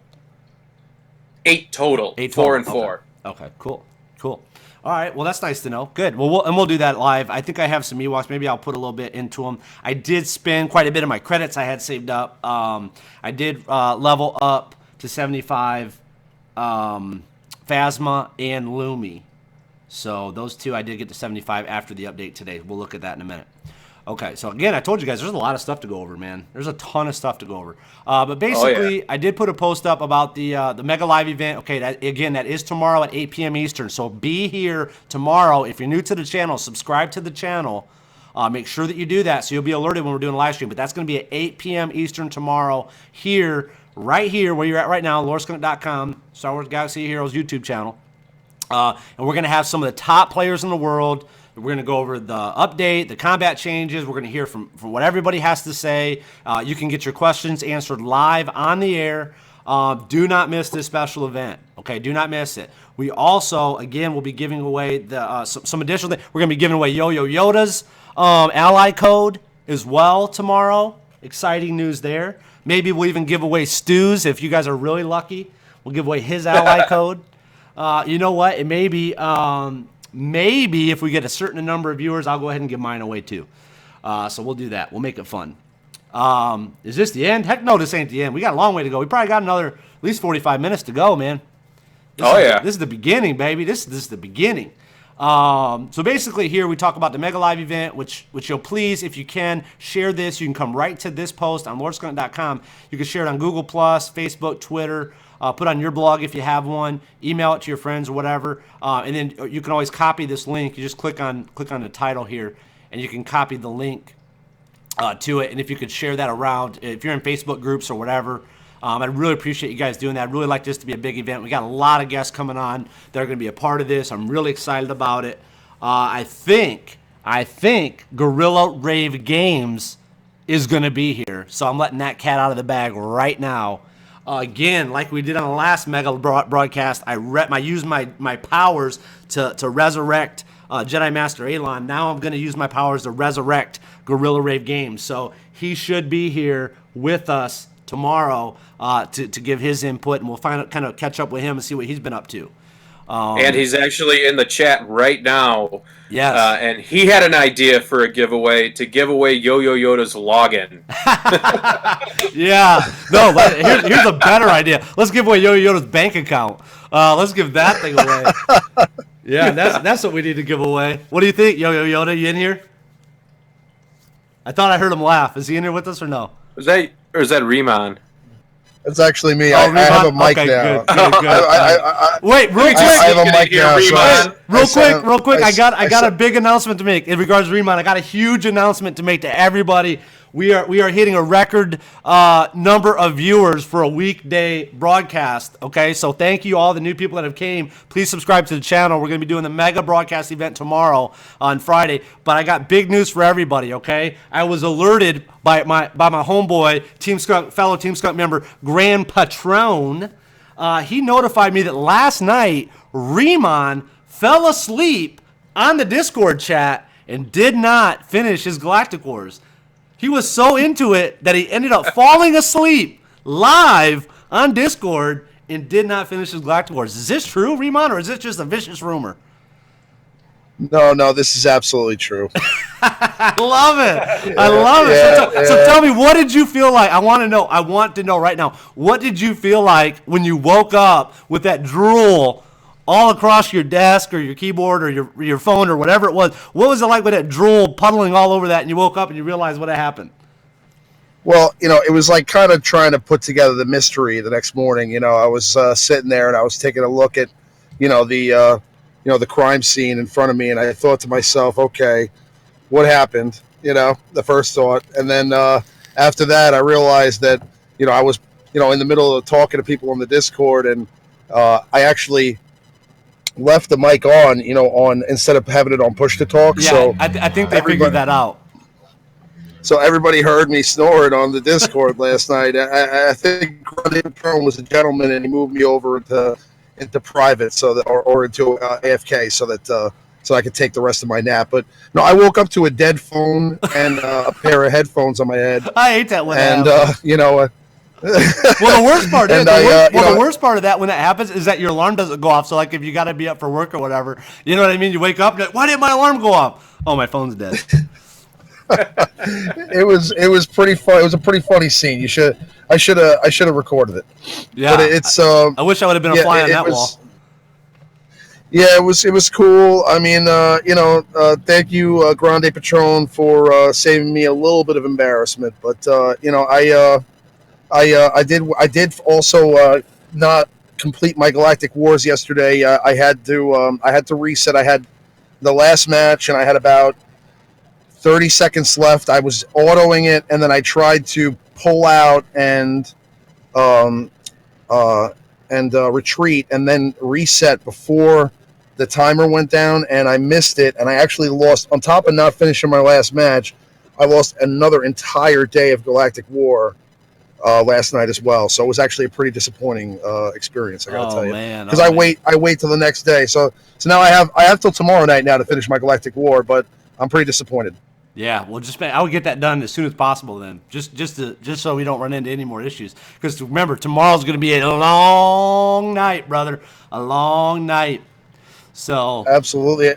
8 total. 8 total. 4 and okay. 4. Okay, cool. All right, well, that's nice to know. Good. Well, we'll do that live. I think I have some Ewoks. Maybe I'll put a little bit into them. I did spend quite a bit of my credits I had saved up. I did level up to 75 Phasma and Lumi. So those 2 I did get to 75 after the update today. We'll look at that in a minute. Okay, so again, I told you guys there's a lot of stuff to go over, man. There's a ton of stuff to go over. But basically, I did put a post up about the Mega Live event. Okay, that is tomorrow at 8 p.m. Eastern. So be here tomorrow. If you're new to the channel, subscribe to the channel. Make sure that you do that so you'll be alerted when we're doing a live stream. But that's going to be at 8 p.m. Eastern tomorrow here, right here where you're at right now, LoreSkunk.com, Star Wars Galaxy Heroes YouTube channel. And we're going to have some of the top players in the world. We're going to go over the update, the combat changes. We're going to hear from what everybody has to say. You can get your questions answered live on the air. Do not miss this special event. Okay, do not miss it. We also, again, will be giving away the some additional things. We're going to be giving away Yo-Yo Yoda's ally code as well tomorrow. Exciting news there. Maybe we'll even give away Stu's if you guys are really lucky. We'll give away his ally code. You know what? It may be, maybe if we get a certain number of viewers, I'll go ahead and give mine away too. So we'll do that. We'll make it fun. Is this the end? Heck no, this ain't the end. We got a long way to go. We probably got another at least 45 minutes to go, man. This is the beginning, baby. This is the beginning. So basically here we talk about the Mega Live event, which you'll please, if you can, share this. You can come right to this post on LoreSkunk.com. You can share it on Google+, Facebook, Twitter. Put on your blog if you have one. Email it to your friends or whatever. And then you can always copy this link. You just click on the title here, and you can copy the link to it. And if you could share that around, if you're in Facebook groups or whatever, I'd really appreciate you guys doing that. I'd really like this to be a big event. We got a lot of guests coming on that are going to be a part of this. I'm really excited about it. I think Gorilla Rave Games is going to be here. So I'm letting that cat out of the bag right now. Again, like we did on the last Mega broadcast, I used my powers to resurrect Jedi Master Alon. Now I'm going to use my powers to resurrect Gorilla Rave Games. So he should be here with us tomorrow to give his input, and we'll kind of catch up with him and see what he's been up to. And he's actually in the chat right now. Yes. And he had an idea for a giveaway, to give away Yo-Yo Yoda's login. Yeah. No, here's a better idea. Let's give away Yo-Yo Yoda's bank account. Let's give that thing away. Yeah, that's what we need to give away. What do you think, Yo-Yo Yoda? You in here? I thought I heard him laugh. Is he in here with us or no? Is that Riemann? It's actually me. I have a mic now. Good. Wait, real quick. I have a mic now. Real quick. I got a big announcement to make in regards to Riemann. I got a huge announcement to make to everybody. We are hitting a record number of viewers for a weekday broadcast. Okay, so thank you all the new people that have came. Please subscribe to the channel. We're going to be doing the mega broadcast event tomorrow on Friday. But I got big news for everybody. Okay, I was alerted by my homeboy, Team Skunk, fellow Team Skunk member, Grand Patron, he notified me that last night Riemann fell asleep on the Discord chat and did not finish his Galactic Wars. He was so into it that he ended up falling asleep live on Discord and did not finish his Galactic Wars. Is this true, Riemann, or is this just a vicious rumor? No, this is absolutely true. I love it. I love it. So tell me, what did you feel like? I want to know right now. What did you feel like when you woke up with that drool all across your desk or your keyboard or your phone or whatever it was? What was it like with that drool puddling all over that and you woke up and you realized what had happened? Well, it was like kind of trying to put together the mystery the next morning. I was sitting there and I was taking a look at, the crime scene in front of me, and I thought to myself, okay, what happened? The first thought. And then after that, I realized that, I was, in the middle of talking to people on the Discord, and I actually left the mic on, on instead of having it on push to talk. Yeah, so I think they figured that out. So everybody heard me snoring on the Discord last night. I think Patron was a gentleman, and he moved me over into private, so that or into AFK, so I could take the rest of my nap. But no, I woke up to a dead phone and a pair of headphones on my head. I hate that when and that happens. Well, the worst part is the worst part of that when that happens is that your alarm doesn't go off. So like if you got to be up for work or whatever, you know what I mean? You wake up, and why didn't my alarm go off? Oh, my phone's dead. It was pretty fun. It was a pretty funny scene. I should have recorded it. Yeah, but it's. I wish I would have been a fly on that wall. Yeah, it was cool. I mean, thank you, Grande Patron, for saving me a little bit of embarrassment. But I did also not complete my Galactic Wars yesterday. I had to reset. I had the last match, and I had about 30 seconds left. I was autoing it, and then I tried to pull out and retreat, and then reset before the timer went down, and I missed it, and I actually lost. On top of not finishing my last match, I lost another entire day of Galactic War last night as well. So it was actually a pretty disappointing experience, I gotta tell you. Because I wait till the next day. So now I have till tomorrow night now to finish my Galactic War, but I'm pretty disappointed. Yeah, well, I would get that done as soon as possible then, just so we don't run into any more issues. Because remember, tomorrow's going to be a long night, brother, a long night. So absolutely,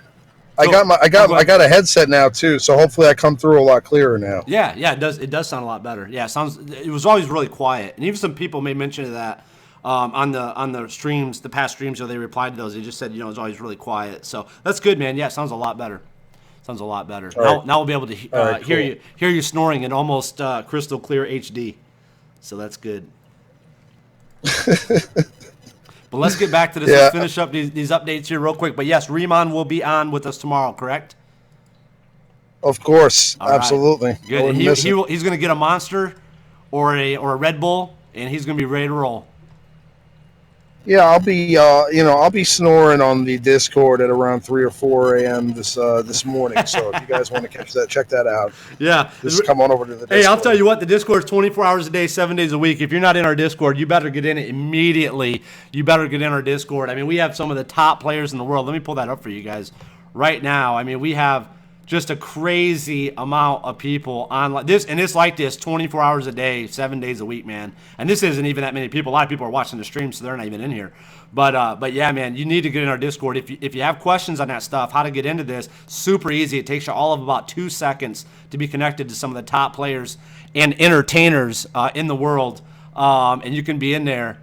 I got a headset now too, so hopefully I come through a lot clearer now. Yeah, it does sound a lot better. Yeah, it was always really quiet, and even some people made mention of that on the streams, the past streams, where they replied to those. They just said it was always really quiet. So that's good, man. Yeah, it sounds a lot better. Sounds a lot better. Now we'll be able to hear you snoring in almost crystal clear HD. So that's good. But let's get back to this. Yeah. Let's finish up these updates here real quick. But yes, Riemann will be on with us tomorrow, correct? Of course, all absolutely. Right. Good. He's going to get a Monster or a Red Bull, and he's going to be ready to roll. Yeah, I'll be snoring on the Discord at around 3 or 4 a.m. this morning. So if you guys want to catch that, check that out. Yeah, just come on over to the Discord. Hey, I'll tell you what, the Discord's 24 hours a day, 7 days a week. If you're not in our Discord, you better get in it immediately. You better get in our Discord. I mean, we have some of the top players in the world. Let me pull that up for you guys right now. I mean, we have just a crazy amount of people on this, and it's like this 24 hours a day, 7 days a week, man. And this isn't even that many people. A lot of people are watching the stream, so they're not even in here. But yeah, man, you need to get in our Discord. If you have questions on that stuff, how to get into this, super easy. It takes you all of about 2 seconds to be connected to some of the top players and entertainers in the world. And you can be in there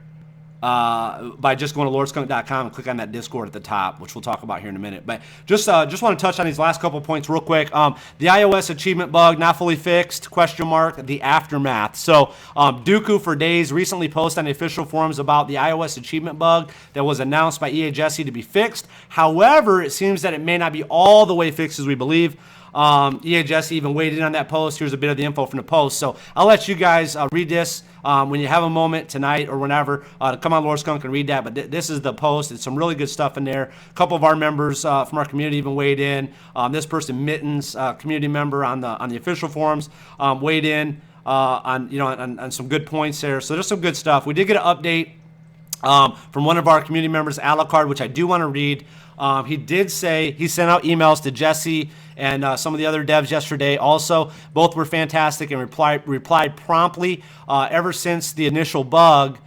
by just going to lordskunk.com and click on that Discord at the top, which we'll talk about here in a minute. But just want to touch on these last couple points real quick. The iOS achievement bug not fully fixed, ? The aftermath. So Dooku for days recently posted on the official forums about the iOS achievement bug that was announced by EA Jesse to be fixed. However, it seems that it may not be all the way fixed as we believe. EA Jesse even weighed in on that post. Here's a bit of the info from the post. So I'll let you guys read this when you have a moment tonight or whenever to come on Lord Skunk and read that. But this is the post. It's some really good stuff in there. A couple of our members from our community even weighed in. This person, Mittens, community member on the official forums, weighed in on some good points there. So there's some good stuff. We did get an update from one of our community members, Alucard, which I do want to read. He did say he sent out emails to Jesse and some of the other devs yesterday. Also, both were fantastic and replied promptly. Ever since the initial bug,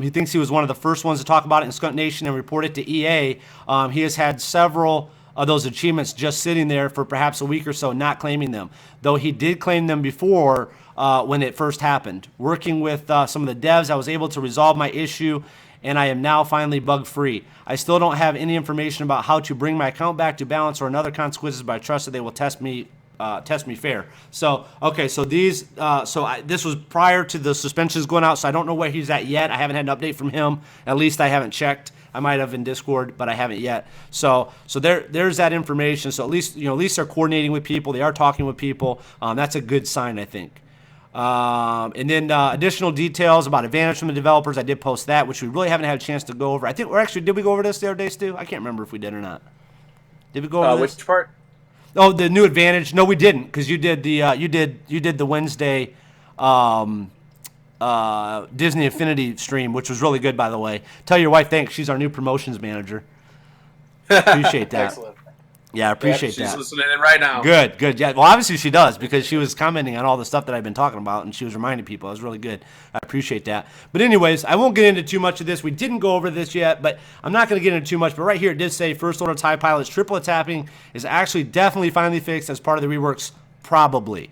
he thinks he was one of the first ones to talk about it in Skunk Nation and report it to EA. He has had several of those achievements just sitting there for perhaps a week or so, not claiming them, though he did claim them before when it first happened. Working with some of the devs, I was able to resolve my issue, and I am now finally bug-free. I still don't have any information about how to bring my account back to balance or another consequences, but I trust that they will test me fair. So, okay, so these, this was prior to the suspensions going out, so I don't know where he's at yet. I haven't had an update from him. At least I haven't checked. I might have in Discord, but I haven't yet. So there's that information. So at least they're coordinating with people. They are talking with people. That's a good sign, I think. And then additional details about advantage from the developers. I did post that, which we really haven't had a chance to go over. I think did we go over this the other day, Stu? I can't remember if we did or not. Did we go over this? Which part? Oh, the new advantage. No, we didn't, because you did the Wednesday Disney Infinity stream, which was really good, by the way. Tell your wife thanks. She's our new promotions manager. Appreciate that. Excellent. Yeah, I appreciate that. She's listening in right now. Good. Yeah. Well, obviously she does, because she was commenting on all the stuff that I've been talking about, and she was reminding people. It was really good. I appreciate that. But anyways, I won't get into too much of this. We didn't go over this yet, but I'm not going to get into too much. But right here it did say First Order TIE pilots triple tapping is actually definitely finally fixed as part of the reworks, probably.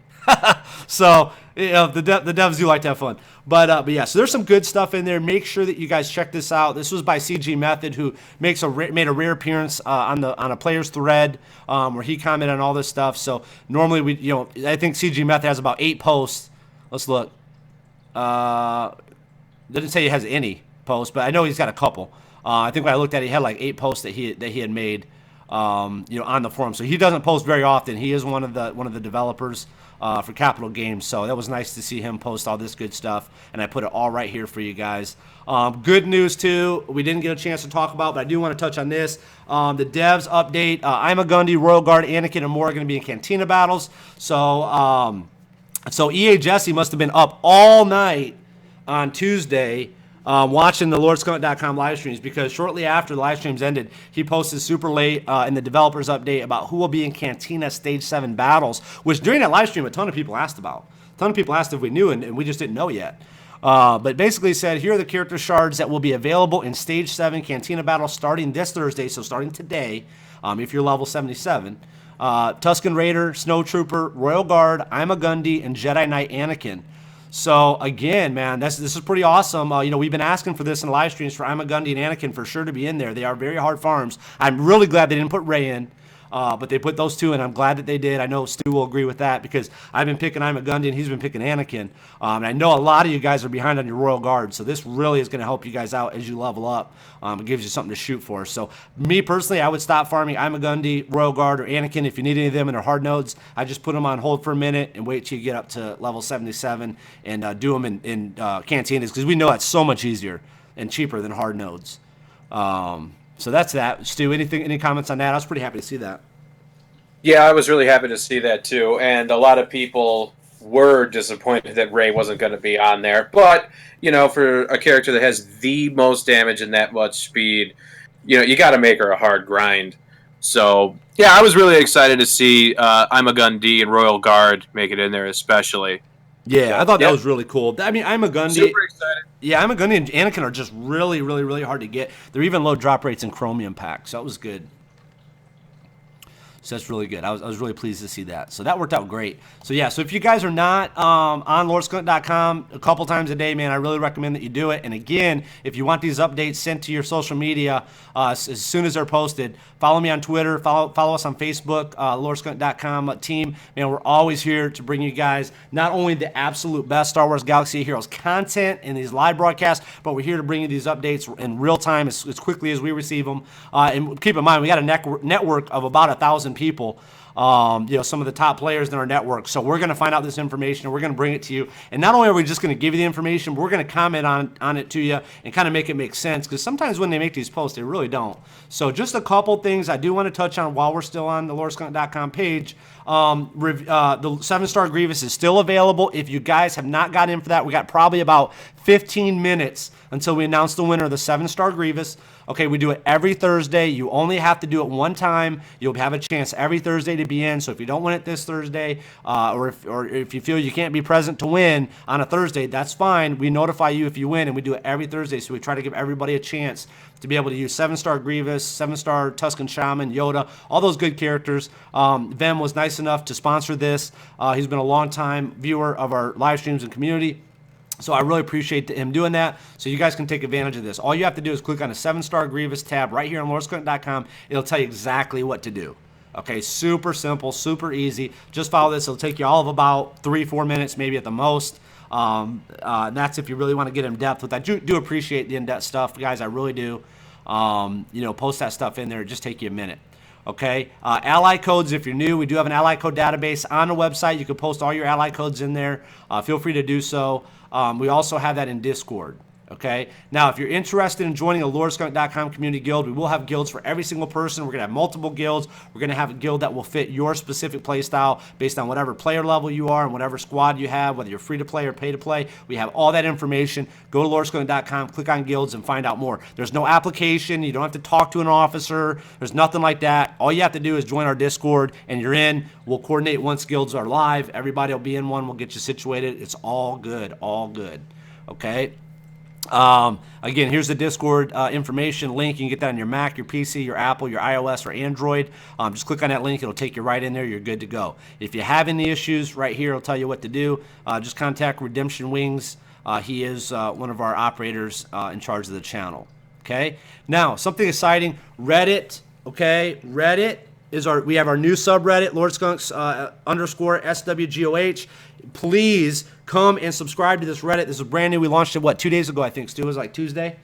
So the devs do like to have fun, but yeah. So there's some good stuff in there. Make sure that you guys check this out. This was by CG Method, who made a rare appearance on a player's thread where he commented on all this stuff. So normally I think CG Method has about 8 posts. Let's look. Didn't say he has any posts, but I know he's got a couple. I think when I looked at it, he had like 8 posts that he had made on the forum. So he doesn't post very often. He is one of the developers for Capital Games, so that was nice to see him post all this good stuff, and I put it all right here for you guys. Good news too, we didn't get a chance to talk about, but I do want to touch on this. The devs update, I'm a Gundy, Royal Guard, Anakin, and more are going to be in Cantina battles. So EA Jesse must have been up all night on Tuesday watching the LordSkunt.com live streams, because shortly after the live streams ended, he posted super late in the developers update about who will be in Cantina Stage 7 battles, which during that live stream a ton of people asked about. A ton of people asked if we knew, and we just didn't know yet. But basically said, here are the character shards that will be available in Stage 7 Cantina battles starting this Thursday, so starting today, if you're level 77. Tusken Raider, Snowtrooper, Royal Guard, I'm a Gundy, and Jedi Knight Anakin. So again, man, this is pretty awesome. We've been asking for this in live streams for I'm a Gundy and Anakin for sure to be in there. They are very hard farms. I'm really glad they didn't put Rey in, but they put those two in. I'm glad that they did. I know Stu will agree with that, because I've been picking I'm a Gundy and he's been picking Anakin. And I know a lot of you guys are behind on your Royal Guard, so this really is going to help you guys out as you level up. It gives you something to shoot for. So me personally, I would stop farming I'm a Gundy, Royal Guard, or Anakin. If you need any of them and they're hard nodes, I just put them on hold for a minute and wait till you get up to level 77 and do them in cantinas, because we know that's so much easier and cheaper than hard nodes. So that's that. Stu, any comments on that? I was pretty happy to see that. Yeah, I was really happy to see that too, and a lot of people were disappointed that Rey wasn't going to be on there. But for a character that has the most damage and that much speed, you got to make her a hard grind. So yeah, I was really excited to see I'm a Gundy and Royal Guard make it in there, especially. Yeah, I thought that was really cool. I mean, I'm a Gundy. Super excited. Yeah, I'm a Gundy and Anakin are just really, really, really hard to get. They're even low drop rates in Chromium packs, so that was good. So that's really good. I was really pleased to see that. So that worked out great. So yeah, so if you guys are not on LordSkunt.com a couple times a day, man, I really recommend that you do it. And again, if you want these updates sent to your social media as soon as they're posted, follow me on Twitter, follow us on Facebook, LordSkunt.com team. Man, we're always here to bring you guys not only the absolute best Star Wars Galaxy of Heroes content in these live broadcasts, but we're here to bring you these updates in real time as quickly as we receive them. And keep in mind, we got a network of about 1,000 people some of the top players in our network. So we're going to find out this information and we're going to bring it to you. And not only are we just going to give you the information, but we're going to comment on it to you and kind of make it make sense, because sometimes when they make these posts, they really don't. So just a couple things I do want to touch on while we're still on the LordSkunk.com page. The 7-star Grievous is still available. If you guys have not got in for that, we got probably about 15 minutes until we announce the winner of the 7-star Grievous. Okay, we do it every Thursday. You only have to do it one time. You'll have a chance every Thursday to be in. So if you don't win it this Thursday, or if you feel you can't be present to win on a Thursday, that's fine. We notify you if you win, and we do it every Thursday. So we try to give everybody a chance to be able to use 7-star Grievous, 7-star Tusken Shaman, Yoda, all those good characters. Vem was nice enough to sponsor this. He's been a long-time viewer of our live streams and community. So I really appreciate him doing that. So you guys can take advantage of this. All you have to do is click on the 7-star Grievous tab right here on LordSkunk.com. It'll tell you exactly what to do. Okay, super simple, super easy. Just follow this. It'll take you all of about 3-4 minutes, maybe at the most. And that's if you really want to get in depth with that. Do appreciate the in-depth stuff, guys. I really do. Post that stuff in there. It'll just take you a minute. Okay, ally codes, if you're new, we do have an ally code database on the website. You can post all your ally codes in there. Feel free to do so. We also have that in Discord. Okay, now if you're interested in joining a LordSkunk.com community guild, we will have guilds for every single person. We're going to have multiple guilds. We're going to have a guild that will fit your specific play style based on whatever player level you are and whatever squad you have, whether you're free to play or pay to play. We have all that information. Go to LordSkunk.com, click on guilds, and find out more. There's no application. You don't have to talk to an officer. There's nothing like that. All you have to do is join our Discord, and you're in. We'll coordinate once guilds are live. Everybody will be in one. We'll get you situated. It's all good, all good. Okay? Again, here's the Discord information link. You can get that on your Mac, your PC, your Apple, your iOS, or Android. Just click on that link. It'll take you right in there. You're good to go. If you have any issues, right here, it'll tell you what to do. Just contact Redemption Wings. He is one of our operators in charge of the channel. Okay? Now, something exciting. Reddit. Okay? Reddit is we have our new subreddit, LordSkunks _ SWGOH. Please come and subscribe to this Reddit. This is brand new. We launched it, 2 days ago, I think, Stu? It was like Tuesday?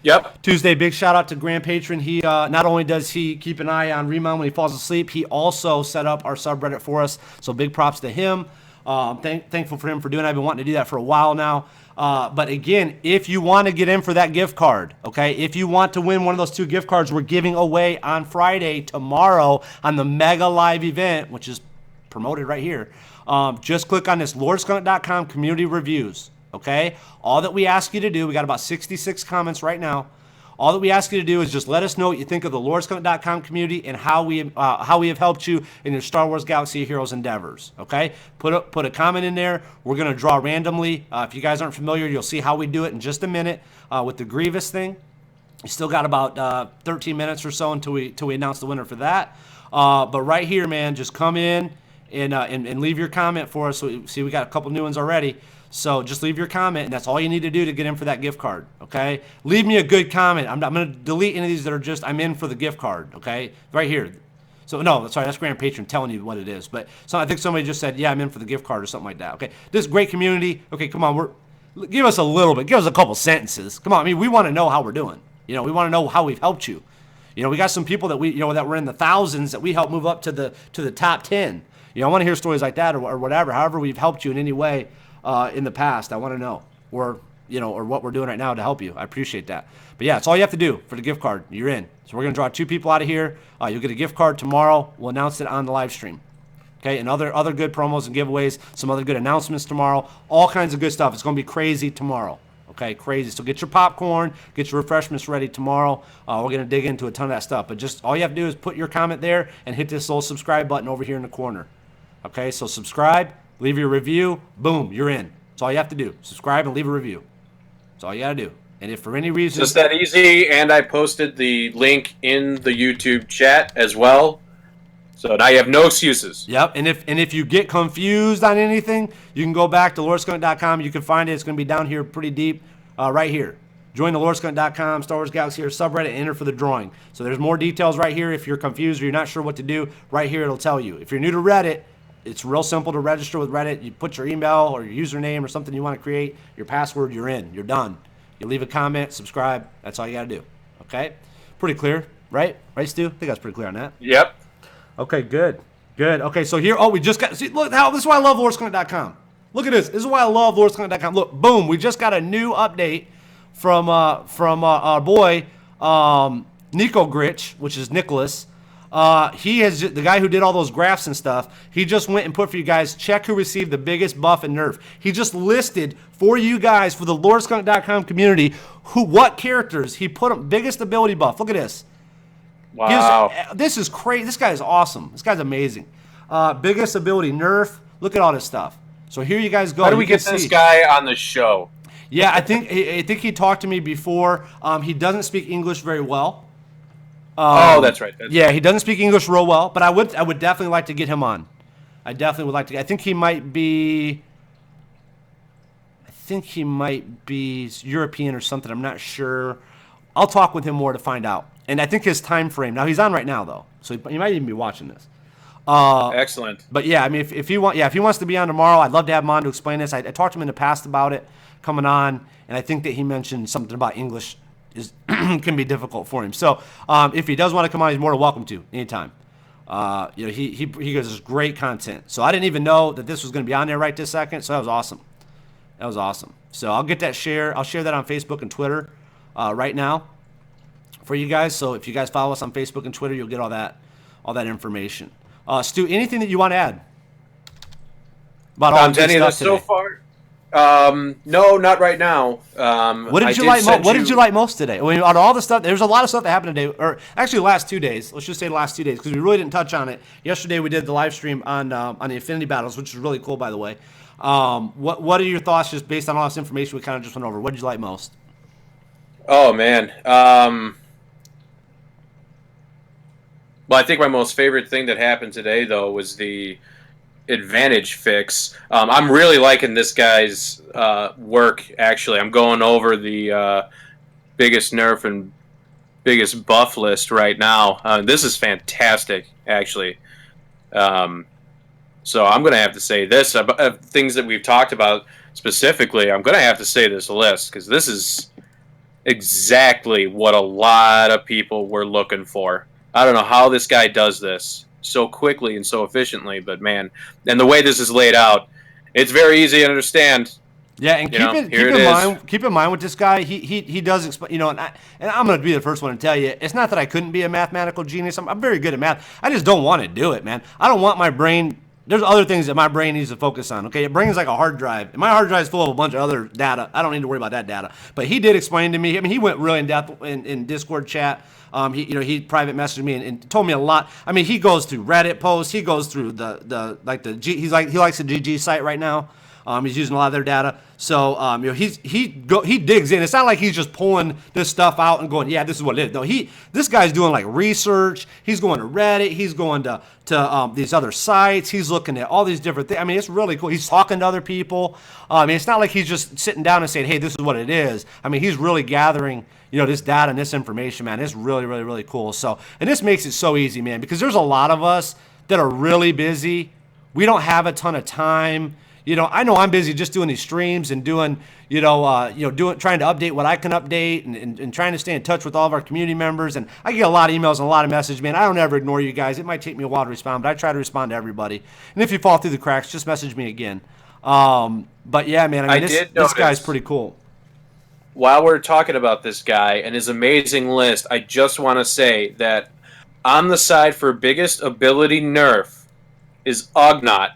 Yep. Tuesday. Big shout out to Grand Patron. He not only does he keep an eye on Remon when he falls asleep, he also set up our subreddit for us. So big props to him. Thankful for him for doing it. I've been wanting to do that for a while now. But again, if you want to get in for that gift card, okay, if you want to win one of those 2 gift cards we're giving away on Friday, tomorrow, on the mega live event, which is promoted right here, just click on this LordSkunk.com community reviews, okay? All that we ask you to do, we got about 66 comments right now. All that we ask you to do is just let us know what you think of the LordSkunk.com community and how we have helped you in your Star Wars Galaxy of Heroes endeavors, okay? Put a comment in there. We're going to draw randomly. If you guys aren't familiar, you'll see how we do it in just a minute with the Grievous thing. You still got about 13 minutes or so until we announce the winner for that. But right here, man, just come in and leave your comment for us. So, see, we got a couple new ones already. So just leave your comment, and that's all you need to do to get in for that gift card, okay? Leave me a good comment. I'm going to delete any of these that are just, I'm in for the gift card, okay? Right here. So, no, sorry, that's Grand Patron telling you what it is. But I think somebody just said, yeah, I'm in for the gift card or something like that, okay? This great community. Okay, come on. Give us a little bit. Give us a couple sentences. Come on. I mean, we want to know how we're doing. We want to know how we've helped you. We got some people that that were in the thousands that we helped move up to the top 10. I want to hear stories like that or whatever. However we've helped you in any way in the past, I want to know. Or what we're doing right now to help you. I appreciate that. But yeah, it's all you have to do for the gift card. You're in. So we're going to draw 2 people out of here. You'll get a gift card tomorrow. We'll announce it on the live stream. Okay, and other good promos and giveaways, some other good announcements tomorrow. All kinds of good stuff. It's going to be crazy tomorrow. Okay, crazy. So get your popcorn, get your refreshments ready tomorrow. We're going to dig into a ton of that stuff. But just all you have to do is put your comment there and hit this little subscribe button over here in the corner. Okay, so subscribe, leave your review, boom, you're in. That's all you have to do. Subscribe and leave a review. That's all you got to do. And if for any reason... Just that easy, and I posted the link in the YouTube chat as well. So now you have no excuses. Yep, and if you get confused on anything, you can go back to LordSkunk.com. You can find it. It's going to be down here pretty deep right here. Join the LordSkunk.com Star Wars Galaxy Heroes subreddit and enter for the drawing. So there's more details right here. If you're confused or you're not sure what to do, right here it'll tell you. If you're new to Reddit, it's real simple to register with Reddit. You put your email or your username or something you want to create, your password, you're in. You're done. You leave a comment, subscribe. That's all you got to do. Okay? Pretty clear, right? Right, Stu? I think that's pretty clear on that. Yep. Okay, good. Good. Okay, so here, we just got, see, look, this is why I love LoreSclint.com. Look at this. This is why I love LoreSclint.com. Look, boom, we just got a new update from our boy, Nico Gritch, which is Nicholas. He has, the guy who did all those graphs and stuff, he just went and put for you guys, check who received the biggest buff and nerf. He just listed for you guys, for the LoreSclint.com community, what characters he put them, biggest ability buff. Look at this. Wow. This is crazy. This guy is awesome. This guy's amazing. Biggest ability nerf. Look at all this stuff. So here you guys go. How do we get this guy on the show? Yeah, I think he talked to me before. He doesn't speak English very well. That's right. He doesn't speak English real well, but I would definitely like to get him on. I definitely would like to. I think he might be European or something. I'm not sure. I'll talk with him more to find out. And I think his time frame. Now he's on right now though, so he might even be watching this. Excellent. But yeah, I mean, if he wants to be on tomorrow, I'd love to have him on to explain this. I talked to him in the past about it coming on, and I think that he mentioned something about English can be difficult for him. So if he does want to come on, he's more than welcome to anytime. He gives us great content. So I didn't even know that this was going to be on there right this second. So that was awesome. So I'll get that share. I'll share that on Facebook and Twitter right now for you guys. So if you guys follow us on Facebook and Twitter, you'll get all that information. Stu, anything that you want to add about all any of this so far? No, not right now. What did you like most today? I mean, out of all the stuff, there's a lot of stuff that happened today, or actually the last 2 days. Let's just say the last 2 days, because we really didn't touch on it. Yesterday we did the live stream on the Infinity Battles, which is really cool, by the way. What are your thoughts just based on all this information we kind of just went over? What did you like most? Oh man. Well, I think my most favorite thing that happened today, though, was the advantage fix. I'm really liking this guy's work, actually. I'm going over the biggest nerf and biggest buff list right now. This is fantastic, actually. So I'm going to have to say this. Things that we've talked about specifically, I'm going to have to say this list, because this is exactly what a lot of people were looking for. I don't know how this guy does this so quickly and so efficiently, but man, and the way this is laid out, it's very easy to understand. Yeah, and keep in mind with this guy, he does explain, and I'm going to be the first one to tell you, it's not that I couldn't be a mathematical genius. I'm very good at math. I just don't want to do it, man. I don't want my brain. There's other things that my brain needs to focus on, okay? Your brain is like a hard drive. And my hard drive is full of a bunch of other data. I don't need to worry about that data. But he did explain to me. I mean, he went really in depth in Discord chat. He private messaged me and told me a lot. I mean, he goes through Reddit posts. He goes through he likes the GG site right now. He's using a lot of their data. So he digs in. It's not like he's just pulling this stuff out and going, yeah, this is what it is. No, this guy's doing like research. He's going to Reddit. He's going to these other sites. He's looking at all these different things. I mean, it's really cool. He's talking to other people. I mean, it's not like he's just sitting down and saying, hey, this is what it is. I mean, he's really gathering, this data and this information, man. It's really, really, really cool. So, and this makes it so easy, man, because there's a lot of us that are really busy. We don't have a ton of time. I know I'm busy just doing these streams and doing, trying to update what I can update and trying to stay in touch with all of our community members. And I get a lot of emails and a lot of messages, man. I don't ever ignore you guys. It might take me a while to respond, but I try to respond to everybody. And if you fall through the cracks, just message me again. But yeah, man, I mean, this guy's pretty cool. While we're talking about this guy and his amazing list, I just want to say that on the side for biggest ability nerf is Ugnaught.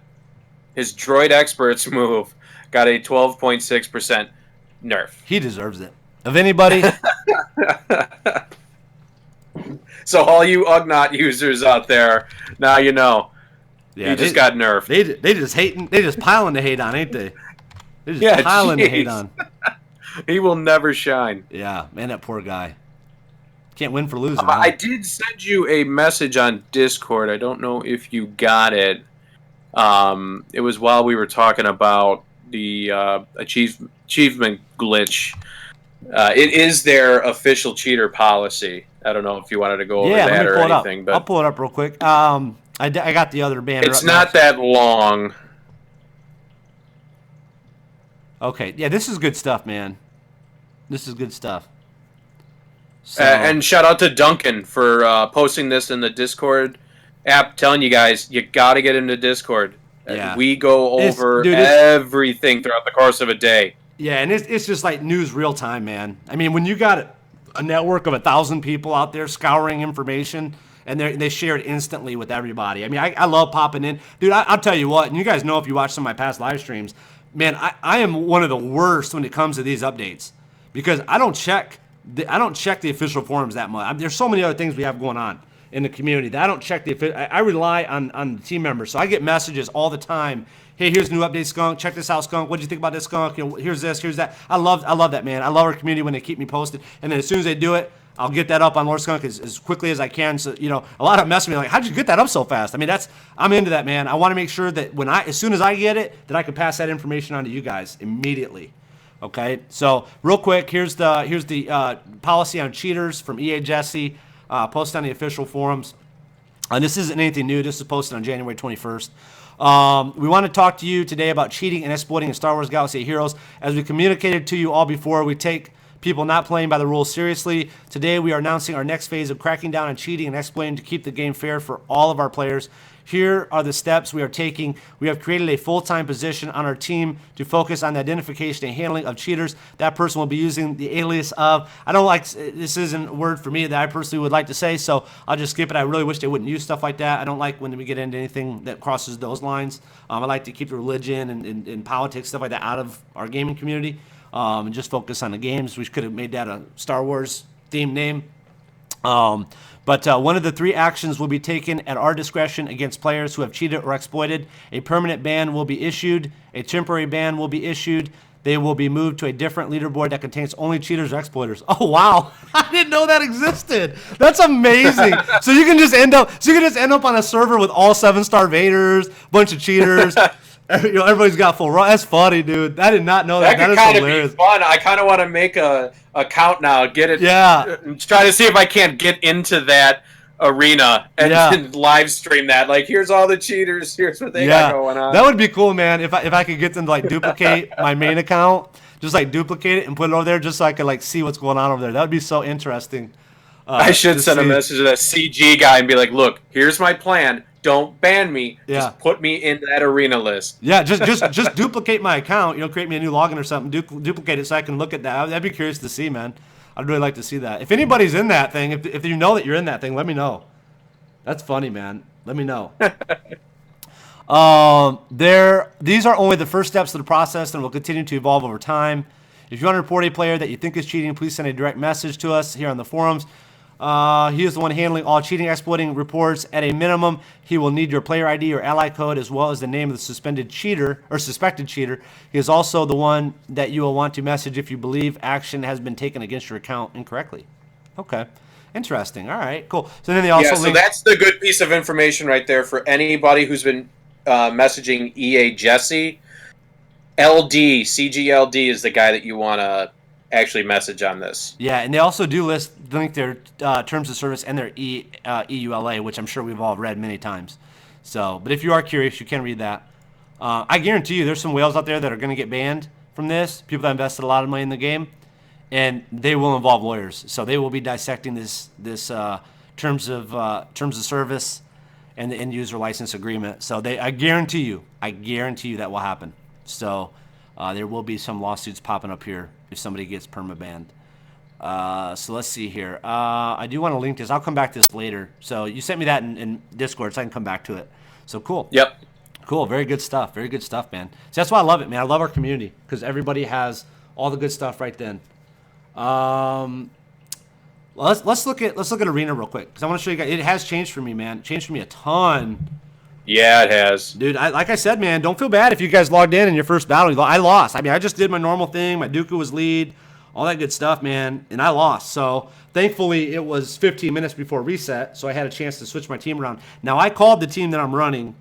His droid experts move got a 12.6% nerf. He deserves it. Of anybody. So all you Ugnaught users out there, now you know. Yeah, he just got nerfed. They just hating. They just piling the hate on, ain't they? They just piling the hate on. He will never shine. Yeah, man, that poor guy. Can't win for losing. I did send you a message on Discord. I don't know if you got it. It was while we were talking about the achievement glitch. It is their official cheater policy. I don't know if you wanted to go over that or anything. But I'll pull it up real quick. I got the other banner. It's not that long. Okay, yeah, this is good stuff, man. This is good stuff. So, and shout out to Duncan for posting this in the Discord. app telling you guys, you got to get into Discord. Yeah. We go It's- over dude, it's- everything throughout the course of a day. Yeah, and it's just like news real time, man. I mean, when you got a network of 1,000 people out there scouring information, and they share it instantly with everybody. I mean, I love popping in. Dude, I'll tell you what, and you guys know if you watch some of my past live streams, man, I am one of the worst when it comes to these updates because I don't check the official forums that much. There's so many other things we have going on in the community that I don't check I rely on the team members. So I get messages all the time. Hey, here's new update, Skunk. Check this out, Skunk. What do you think about this, Skunk? You know, here's this, here's that. I love that, man. I love our community when they keep me posted. And then as soon as they do it, I'll get that up on Lord Skunk as quickly as I can. So, you know, a lot of them mess with me like, how'd you get that up so fast? I mean, I'm into that, man. I want to make sure that as soon as I get it, that I can pass that information on to you guys immediately. Okay, so real quick, here's the policy on cheaters from EA Jesse, posted on the official forums. This isn't anything new. This is posted on January 21st. We want to talk to you today about cheating and exploiting in Star Wars Galaxy of Heroes. As we communicated to you all before, we take people not playing by the rules seriously. Today we are announcing our next phase of cracking down on cheating and exploiting to keep the game fair for all of our players. Here are the steps we are taking. We have created a full-time position on our team to focus on the identification and handling of cheaters. That person will be using the alias of, I don't like, this isn't a word for me that I personally would like to say, so I'll just skip it. I really wish they wouldn't use stuff like that. I don't like when we get into anything that crosses those lines. I like to keep the religion and politics, stuff like that, out of our gaming community and just focus on the games. We could have made that a Star Wars themed name. But one of the 3 actions will be taken at our discretion against players who have cheated or exploited. A permanent ban will be issued. A temporary ban will be issued. They will be moved to a different leaderboard that contains only cheaters or exploiters. Oh wow, I didn't know that existed. That's amazing. So you can just end up on a server with all 7-star Vaders, bunch of cheaters. You know, everybody's got full run. That's funny, dude. I did not know that. That could kind of be fun. I kind of want to make a account now, get it, try to see if I can't get into that arena and live stream that. Like, here's all the cheaters. Here's what they got going on. That would be cool, man. If I could get them to like duplicate my main account, just like duplicate it and put it over there, just so I could like see what's going on over there. That would be so interesting. I should send a message to that CG guy and be like, "Look, here's my plan. Don't ban me. Just put me in that arena list." Yeah, just duplicate my account. You know, create me a new login or something. Duplicate it so I can look at that. I'd be curious to see, man. I'd really like to see that. If anybody's in that thing, if you know that you're in that thing, let me know. That's funny, man. Let me know. These are only the first steps of the process and will continue to evolve over time. If you want to report a player that you think is cheating, please send a direct message to us here on the forums. He is the one handling all cheating, exploiting reports. At a minimum, he will need your player ID or ally code as well as the name of the suspended cheater or suspected cheater. He is also the one that you will want to message if you believe action has been taken against your account incorrectly. Okay. Interesting. All right, cool. So then they also so that's the good piece of information right there for anybody who's been messaging EA Jesse. CGLD is the guy that you want to actually message on this. Yeah, and they also do link their terms of service and their EULA, which I'm sure we've all read many times. So, but if you are curious, you can read that. I guarantee you there's some whales out there that are going to get banned from this, people that invested a lot of money in the game, and they will involve lawyers. So they will be dissecting this terms of service and the end user license agreement. So I guarantee you that will happen. So there will be some lawsuits popping up here if somebody gets perma-banned. So let's see here. I do want to link this. I'll come back to this later. So you sent me that in Discord, so I can come back to it. So cool. Yep. Cool. Very good stuff. Very good stuff, man. So that's why I love it, man. I love our community because everybody has all the good stuff right then. Well, let's look at Arena real quick because I want to show you guys. It has changed for me, man. It changed for me a ton. Yeah, it has. Dude, like I said, man, don't feel bad if you guys logged in your first battle. I lost. I mean, I just did my normal thing. My Dooku was lead, all that good stuff, man, and I lost. So thankfully, it was 15 minutes before reset, so I had a chance to switch my team around. Now, I called the team that I'm running.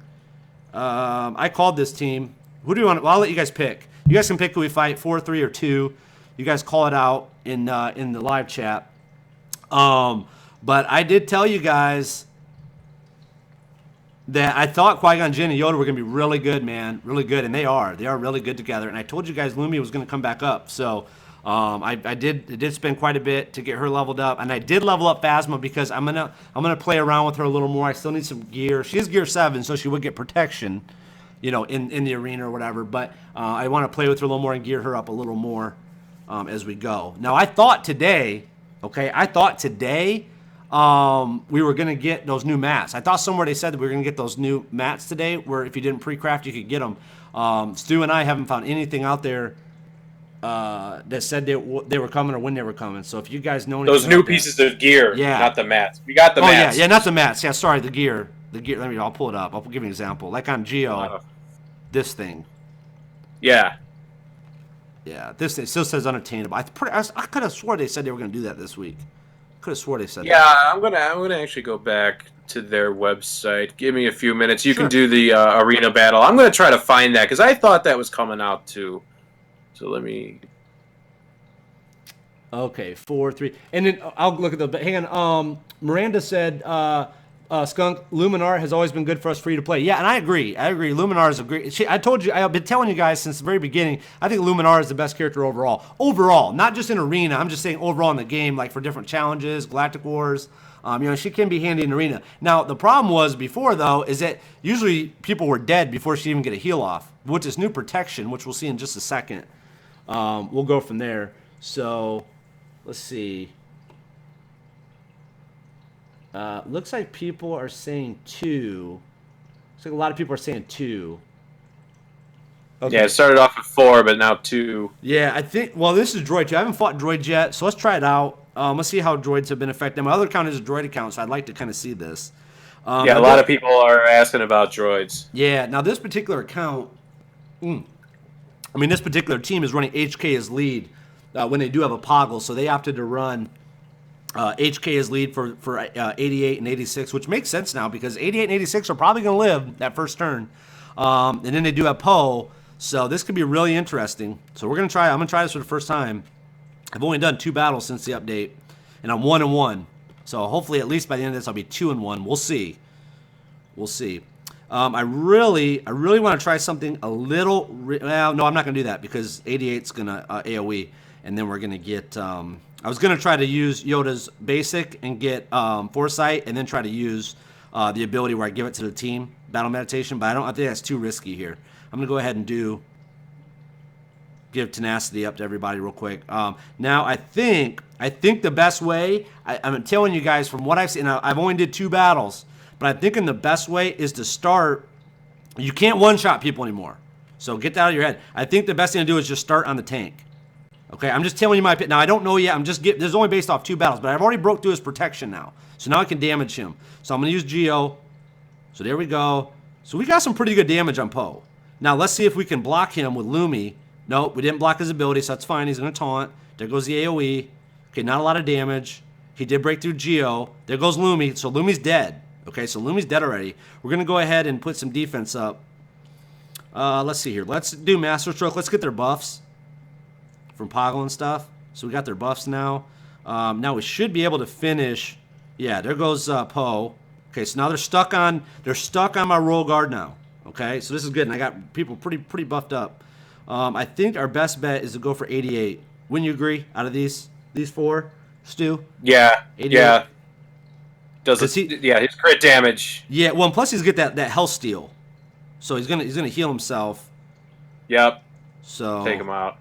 I called this team. Who do you want? Well, I'll let you guys pick. You guys can pick who we fight, 4, 3, or 2. You guys call it out in the live chat. But I did tell you guys that I thought Qui-Gon Jinn and Yoda were going to be really good, man. Really good, and they are. They are really good together. And I told you guys Lumia was going to come back up. So I did spend quite a bit to get her leveled up, and I did level up Phasma because I'm gonna play around with her a little more. I still need some gear. She is gear 7, so she would get protection, in the arena or whatever. But I want to play with her a little more and gear her up a little more as we go. Now I thought today, we were gonna get those new mats. I thought somewhere they said that we were gonna get those new mats today, where if you didn't pre-craft, you could get them. Stu and I haven't found anything out there that said they were coming or when they were coming. So if you guys know anything Those new about pieces of gear, Yeah. not the mats. We got the that. mats. Yeah, not the mats. Yeah, sorry, the gear. I'll pull it up. I'll give you an example. Like on Geo, this thing. Yeah. Yeah, this thing still says unattainable. I could have swore they said they were going to do that this week. Could have swore they said Yeah, that. I'm gonna actually go back to their website. Give me a few minutes. You Sure. can do the arena battle. I'm gonna try to find that because I thought that was coming out too. So let me. Okay, 4, 3, and then I'll look at the. Hang on. Miranda said, "Skunk Luminar has always been good for us free to play." Yeah, and I agree. Luminar is a great. I told you. I've been telling you guys since the very beginning. I think Luminar is the best character overall. Overall, not just in arena. I'm just saying overall in the game, like for different challenges, Galactic Wars. She can be handy in arena. Now the problem was before though is that usually people were dead before she even get a heal off. With this new protection, which we'll see in just a second, we'll go from there. So. Let's see. Looks like people are saying 2. Looks like a lot of people are saying 2. Okay. Yeah, it started off at 4, but now 2. Yeah, I think. Well, this is Droid 2. I haven't fought Droid yet, so let's try it out. Let's see how droids have been affected. My other account is a Droid account, so I'd like to kind of see this. Yeah, a lot of people are asking about droids. Yeah, now this particular account. This particular team is running HK as lead. When they do have a Poggle, so they opted to run HK as lead for 88 and 86, which makes sense now because 88 and 86 are probably going to live that first turn. And then they do have Poe, so this could be really interesting. So I'm going to try this for the first time. I've only done 2 battles since the update, and I'm 1-1. So hopefully at least by the end of this I'll be 2-1. We'll see. I really want to try something a little. Well, no, I'm not going to do that because 88's going to AoE. And then we're going to get, I was going to try to use Yoda's basic and get Foresight and then try to use the ability where I give it to the team, Battle Meditation, but I think that's too risky here. I'm going to go ahead and give Tenacity up to everybody real quick. Now, I think the best way, I'm telling you guys from what I've seen, I've only did 2 battles, but I'm thinking the best way is to start, you can't one-shot people anymore. So get that out of your head. I think the best thing to do is just start on the tank. Okay, I'm just telling you my opinion. Now, I don't know yet. This is only based off 2 battles, but I've already broke through his protection now. So now I can damage him. So I'm going to use Geo. So there we go. So we got some pretty good damage on Poe. Now, let's see if we can block him with Lumi. Nope, we didn't block his ability, so that's fine. He's going to taunt. There goes the AoE. Okay, not a lot of damage. He did break through Geo. There goes Lumi. So Lumi's dead. Okay, so Lumi's dead already. We're going to go ahead and put some defense up. Let's see here. Let's do Master Stroke. Let's get their buffs from Poggle and stuff. So we got their buffs now. Now we should be able to finish. Yeah, there goes Poe. Okay, so now they're stuck on my roll guard now. Okay, so this is good, and I got people pretty buffed up. I think our best bet is to go for 88. Wouldn't you agree? Out of these 4, Stu? Yeah, 88? yeah. His crit damage. Yeah, well, and plus he's get that health steal, so he's gonna heal himself. Yep. So take him out.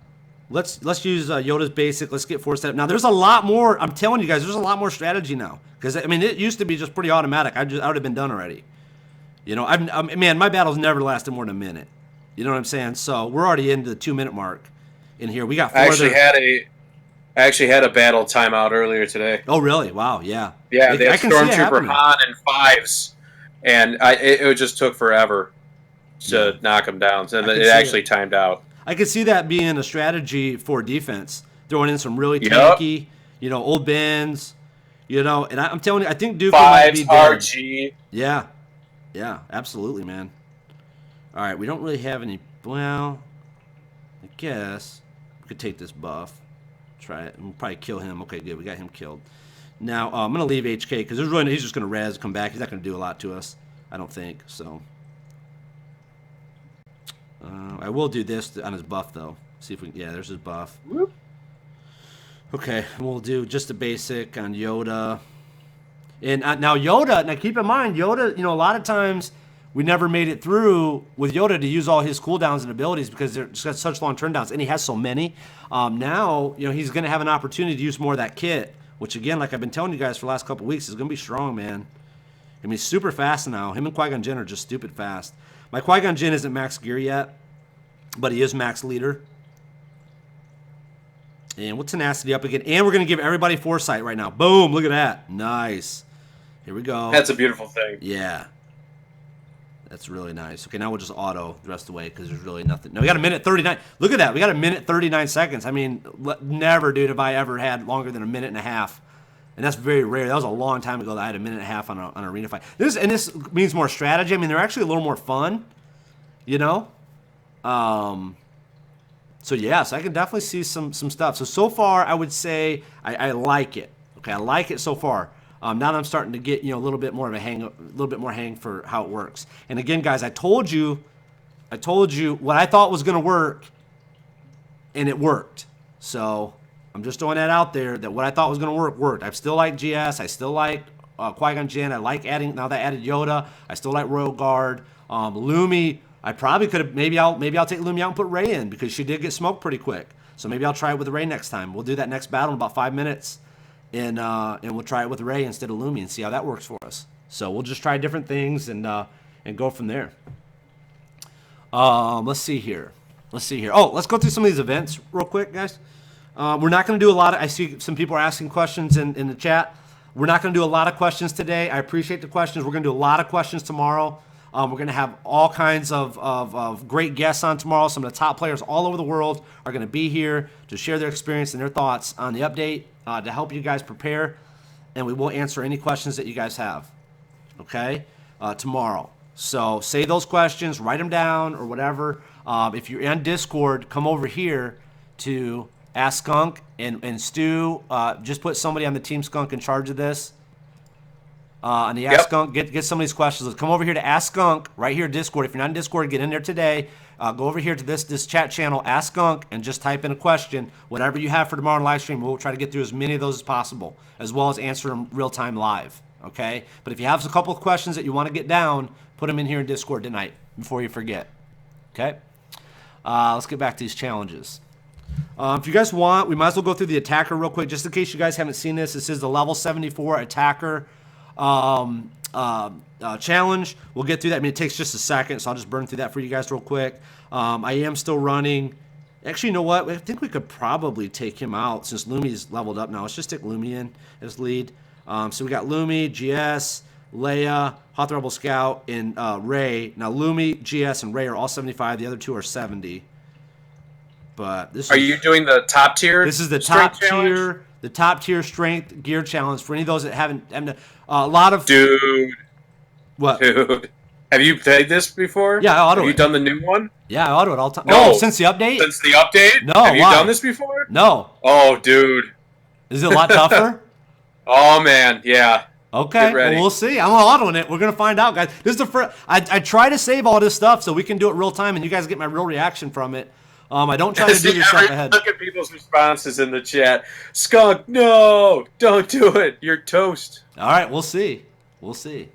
Let's use Yoda's basic. Let's get 4 step. Now there's a lot more. I'm telling you guys, there's a lot more strategy now. Because it used to be just pretty automatic. I would have been done already. Man, my battles never lasted more than a minute. You know what I'm saying? So we're already into the 2-minute mark in here. We got 4. I actually had a battle timeout earlier today. Oh really? Wow. Yeah. Yeah, they had Stormtrooper Han and 5s, and it just took forever to knock him down. So it actually timed out. I could see that being a strategy for defense, throwing in some really tanky, old bends, and I'm telling you, I think Dooku might be dead. RG. Yeah, absolutely, man. All right, we don't really have any. Well, I guess we could take this buff, try it, and we'll probably kill him. Okay, good, we got him killed. Now I'm gonna leave HK because he's just gonna res, come back. He's not gonna do a lot to us, I don't think. So. I will do this on his buff, though. See if we can... Yeah, there's his buff. Whoop. Okay, we'll do just a basic on Yoda. And now Yoda, now keep in mind, Yoda, a lot of times we never made it through with Yoda to use all his cooldowns and abilities because they're just got such long turndowns, and he has so many. Now, he's going to have an opportunity to use more of that kit, which again, like I've been telling you guys for the last couple weeks, is going to be strong, man. I mean, he's super fast now. Him and Qui-Gon Jinn are just stupid fast. My Qui-Gon Jinn isn't max gear yet, but he is max leader. And with tenacity up again. And we're going to give everybody foresight right now. Boom, look at that. Nice. Here we go. That's a beautiful thing. Yeah. That's really nice. Okay, now we'll just auto the rest of the way because there's really nothing. No, we got a minute 39. Look at that. We got a minute 39 seconds. I mean, never, dude, have I ever had longer than a minute and a half. And that's very rare. That was a long time ago that I had a minute and a half on an arena fight. This means more strategy. I mean, they're actually a little more fun, So, yes, I can definitely see some stuff. So far, I would say I like it. Okay, I like it so far. Now that I'm starting to get, a little bit more hang for how it works. And again, guys, I told you what I thought was going to work, and it worked. So I'm just throwing that out there, that what I thought was going to work worked. I still like GS. I still like Qui-Gon Jinn. I like now that I added Yoda. I still like Royal Guard. Lumi, I probably could have, maybe I'll take Lumi out and put Rey in because she did get smoked pretty quick. So maybe I'll try it with Rey next time. We'll do that next battle in about 5 minutes. And we'll try it with Rey instead of Lumi and see how that works for us. So we'll just try different things and go from there. Let's see here. Oh, let's go through some of these events real quick, guys. We're not going to do a lot of, I see some people are asking questions in the chat. We're not going to do a lot of questions today. I appreciate the questions. We're going to do a lot of questions tomorrow. We're going to have all kinds of great guests on tomorrow. Some of the top players all over the world are going to be here to share their experience and their thoughts on the update to help you guys prepare. And we will answer any questions that you guys have, okay, tomorrow. So say those questions, write them down or whatever. If you're on Discord, come over here to Ask Skunk and Stu. Just put somebody on the Team Skunk in charge of this. On the Ask Skunk, get some of these questions. Let's come over here to Ask Skunk, right here, Discord. If you're not in Discord, get in there today. Go over here to this chat channel, Ask Skunk, and just type in a question. Whatever you have for tomorrow in live stream, we'll try to get through as many of those as possible, as well as answer them real-time live, okay? But if you have a couple of questions that you want to get down, put them in here in Discord tonight before you forget, okay? Let's get back to these challenges. If you guys want, we might as well go through the attacker real quick, just in case you guys haven't seen this. This is the level 74 attacker challenge. We'll get through that. I mean, it takes just a second, so I'll just burn through that for you guys real quick. I am still running. Actually, you know what? I think we could probably take him out since Lumi's leveled up now. Let's just stick Lumi in as lead. So we got Lumi, GS, Leia, Hoth Rebel Scout, and Rey. Now, Lumi, GS, and Rey are all 75. The other two are 70. But this Are you doing the top tier? This is the top tier. The top tier strength gear challenge for any of those that haven't. A lot of dude. What? Dude, have you played this before? Yeah, I auto Have you done the new one? Yeah, I auto it all the time. No. Oh, since the update. Since the update? No. Have you why? done this before? No. Oh, dude. Is it a lot tougher? Oh man, yeah. Okay, well, we'll see. I'm autoing it. We're gonna find out, guys. This is the first. I try to save all this stuff so we can do it real time, and you guys get my real reaction from it. I don't try to do this stuff ahead. Look at people's responses in the chat. Skunk, no, don't do it. You're toast. All right, we'll see. We'll see.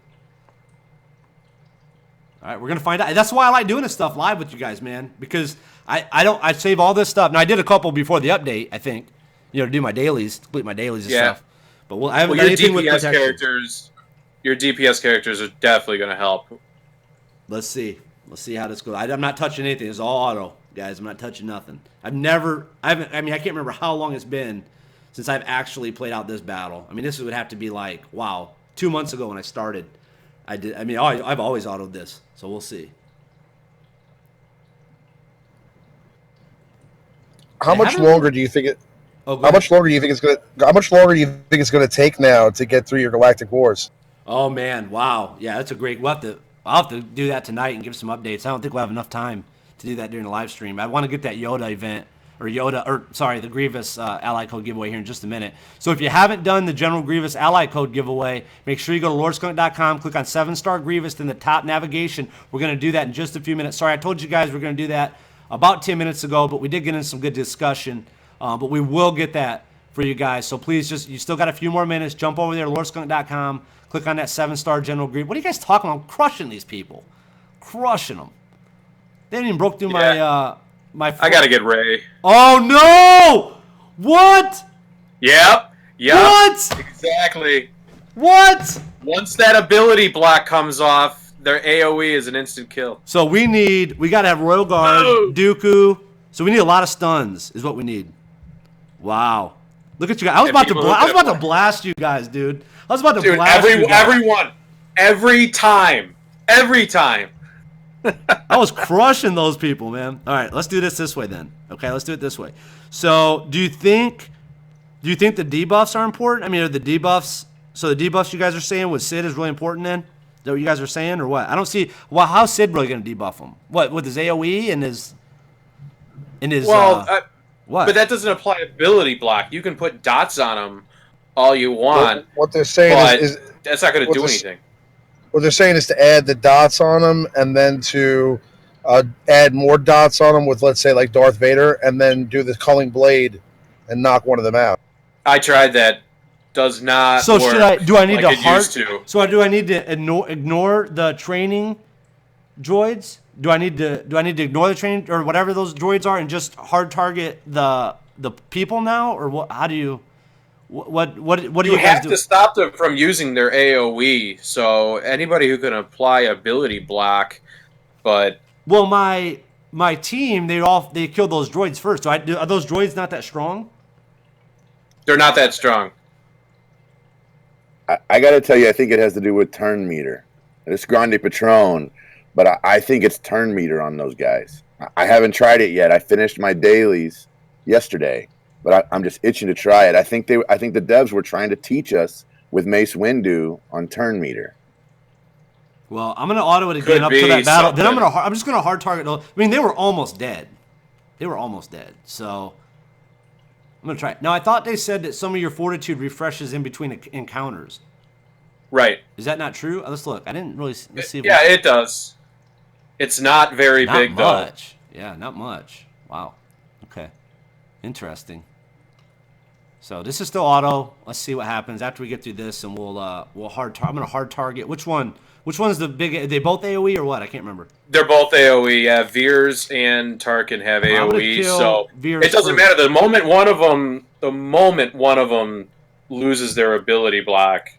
All right, we're gonna find out. That's why I like doing this stuff live with you guys, man. Because I save all this stuff. Now I did a couple before the update. I think, to do my dailies, complete my dailies and stuff. But I haven't done anything with protection. Your DPS characters are definitely gonna help. Let's see. Let's see how this goes. I'm not touching anything. It's all auto, guys. I'm not touching nothing. I can't remember how long it's been since I've actually played out this battle. I mean, this would have to be like, wow, 2 months ago when I started. I've always autoed this, so we'll see. How much longer do you think it? How much longer do you think it's gonna take now to get through your Galactic Wars? Oh man, wow, yeah, that's a great. I'll have to do that tonight and give some updates. I don't think we'll have enough time to do that during the live stream. I want to get that Yoda event, the Grievous ally code giveaway here in just a minute. So if you haven't done the general Grievous ally code giveaway, make sure you go to lordskunk.com, click on 7-star Grievous in the top navigation. We're going to do that in just a few minutes. Sorry, I told you guys we're going to do that about 10 minutes ago, but we did get in some good discussion. But we will get that for you guys. So please you still got a few more minutes. Jump over there, lordskunk.com. Click on that 7-star General Grievous. What are you guys talking about? I'm crushing these people. Crushing them. They didn't even broke through my... I got to get Ray. Oh, no! What? Yep. What? Exactly. What? Once that ability block comes off, their AoE is an instant kill. So we got to have Royal Guard, Dooku. So we need a lot of stuns is what we need. Wow. Look at you guys. I was about to blast you guys, dude. I was about to blast you guys. Everyone. Every time. I was crushing those people, man. All right, let's do this way then. Okay, let's do it this way. So do you think the debuffs are important? I mean, are the debuffs... So the debuffs you guys are saying with Sid is really important then? Is that what you guys are saying, or what? I don't see... Well, how's Sid really going to debuff him? What, with his AoE and his... Well, what? But that doesn't apply ability block. You can put dots on him all you want. What they're saying is that's not going to do anything. What they're saying is to add the dots on them, and then to add more dots on them with, let's say, like Darth Vader, and then do the culling blade and knock one of them out. I tried that. Does not. So work do I need like to So do I need to ignore the training droids? Do I need to ignore the training or whatever those droids are and just hard target the people now, or what? How do you? What do you guys do? You have to stop them from using their AoE. So anybody who can apply ability block, but well, my team they killed those droids first. So are those droids not that strong? They're not that strong. I got to tell you, I think it has to do with turn meter. It's Grande Patron, but I think it's turn meter on those guys. I haven't tried it yet. I finished my dailies yesterday, but I'm just itching to try it. I think the devs were trying to teach us with Mace Windu on turn meter. Well, I'm gonna auto it again up to that battle. Then I'm just gonna hard target those. I mean, they were almost dead. So I'm gonna try it. Now, I thought they said that some of your fortitude refreshes in between encounters. Right. Is that not true? Let's look. I didn't really. Let's see. Yeah, it does. It's not very big, though. Not much. Yeah, not much. Wow. Okay. Interesting. So this is still auto. Let's see what happens after we get through this, and we'll hard. I'm gonna hard target. Which one? Which one's the big? Are they both AOE or what? I can't remember. They're both AOE. Yeah, Veers and Tarkin have AOE, so it doesn't matter. The moment one of them loses their ability block,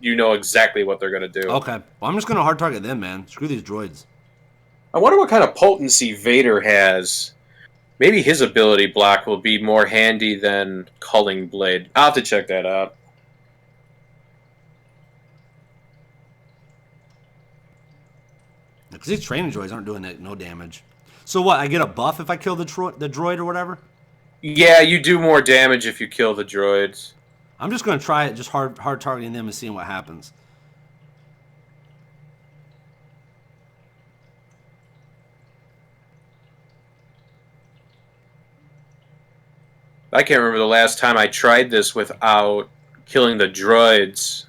you know exactly what they're gonna do. Okay. Well, I'm just gonna hard target them, man. Screw these droids. I wonder what kind of potency Vader has. Maybe his ability block will be more handy than Culling Blade. I'll have to check that out. Because these training droids aren't doing no damage. So what? I get a buff if I kill the droid or whatever? Yeah, you do more damage if you kill the droids. I'm just going to try it, just hard targeting them and seeing what happens. I can't remember the last time I tried this without killing the droids.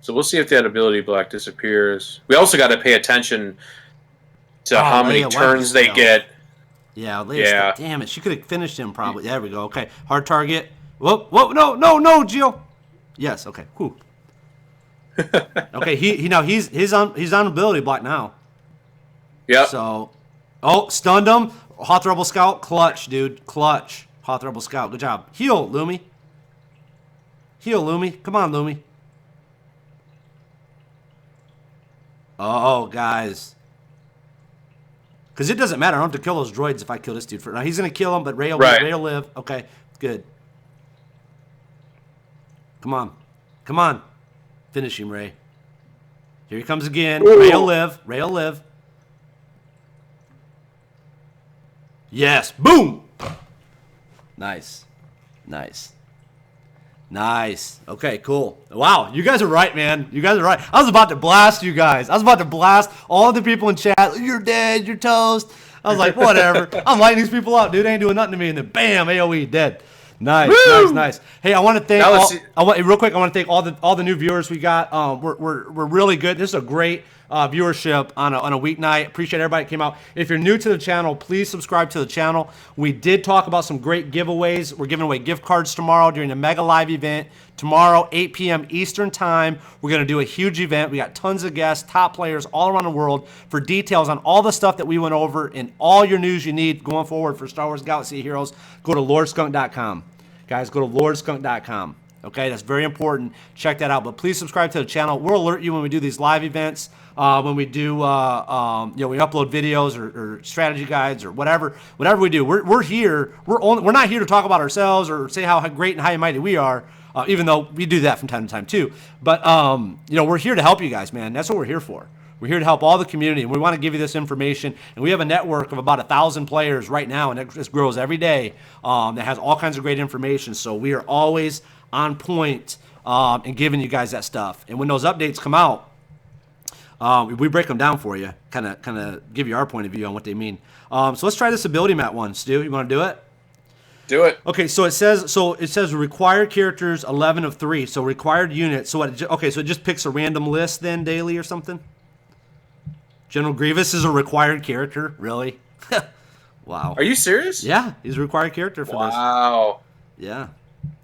So we'll see if that ability block disappears. We also got to pay attention to how many turns they get. Yeah, yeah. Damn it, she could have finished him probably. There we go. Okay, hard target. Whoa, no, Gio. Yes. Okay. Whew. Okay, he's on ability block now. Yep. So, stunned him. Hoth Rebel Scout, clutch, dude, clutch. Hoth Rebel Scout, good job. Heal, Lumi. Come on, Lumi. Oh, guys. Because it doesn't matter. I don't have to kill those droids if I kill this dude. Now, he's going to kill him, but Ray will live. Okay, good. Come on. Finish him, Ray. Here he comes again. Ooh. Ray will live. Yes. Boom. Nice. Okay, cool. Wow, you guys are right, man. You guys are right. I was about to blast you guys. I was about to blast all the people in chat. You're dead. You're toast. I was like, whatever. I'm lighting these people up, dude. They ain't doing nothing to me. And then bam, AOE, dead. Nice. Hey, I want to thank real quick. I want to thank all the new viewers we got. We're really good. This is a great viewership on a weeknight. Appreciate everybody that came out. If you're new to the channel, please subscribe to the channel. We did talk about some great giveaways. We're giving away gift cards tomorrow during the Mega Live event. Tomorrow, 8 p.m. Eastern Time, we're going to do a huge event. We got tons of guests, top players all around the world. For details on all the stuff that we went over and all your news you need going forward for Star Wars Galaxy of Heroes, go to lordskunk.com. Guys, go to lordskunk.com. Okay, that's very important. Check that out. But please subscribe to the channel. We'll alert you when we do these live events, when we do, we upload videos or strategy guides or whatever we do. We're here. We're not here to talk about ourselves or say how great and high and mighty we are. Even though we do that from time to time too. But, we're here to help you guys, man. That's what we're here for. We're here to help all the community, and we want to give you this information. And we have a network of about 1,000 players right now, and it just grows every day, that has all kinds of great information. So we are always on point and giving you guys that stuff. And when those updates come out, we break them down for you, kind of give you our point of view on what they mean. So let's try this ability map one. Stu, you want to do it? Do it. Okay, so it says required characters 11 of 3. So required units. So it just picks a random list then daily or something. General Grievous is a required character, really? Wow. Are you serious? Yeah, he's a required character for this. Wow. Yeah.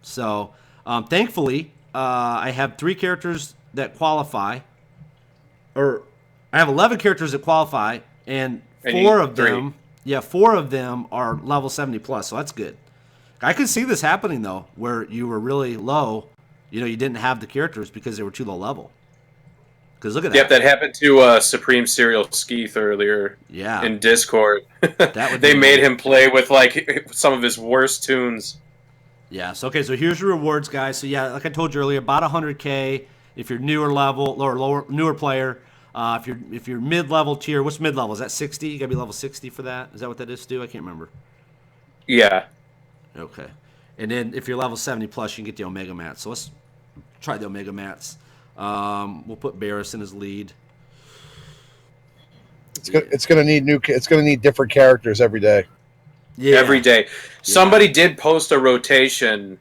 So thankfully, I have 3 characters that qualify, or I have 11 characters that qualify, and 4 of them, 4 of them are level 70 plus. So that's good. I could see this happening, though, where you were really low. You didn't have the characters because they were too low level. Because look at that. Yep, that happened to Supreme Serial Skeeth earlier in Discord. They made him play with, some of his worst tunes. Yeah, so here's your rewards, guys. So, yeah, like I told you earlier, about 100K if you're newer level or newer player. If you're mid-level tier, what's mid-level? Is that 60? You got to be level 60 for that? Is that what that is, Stu? I can't remember. Yeah. Okay. And then if you're level 70 plus, you can get the Omega Mats. So let's try the Omega Mats. We'll put Barris in his lead. It's gonna need different characters every day. Yeah. Every day. Somebody did post a rotation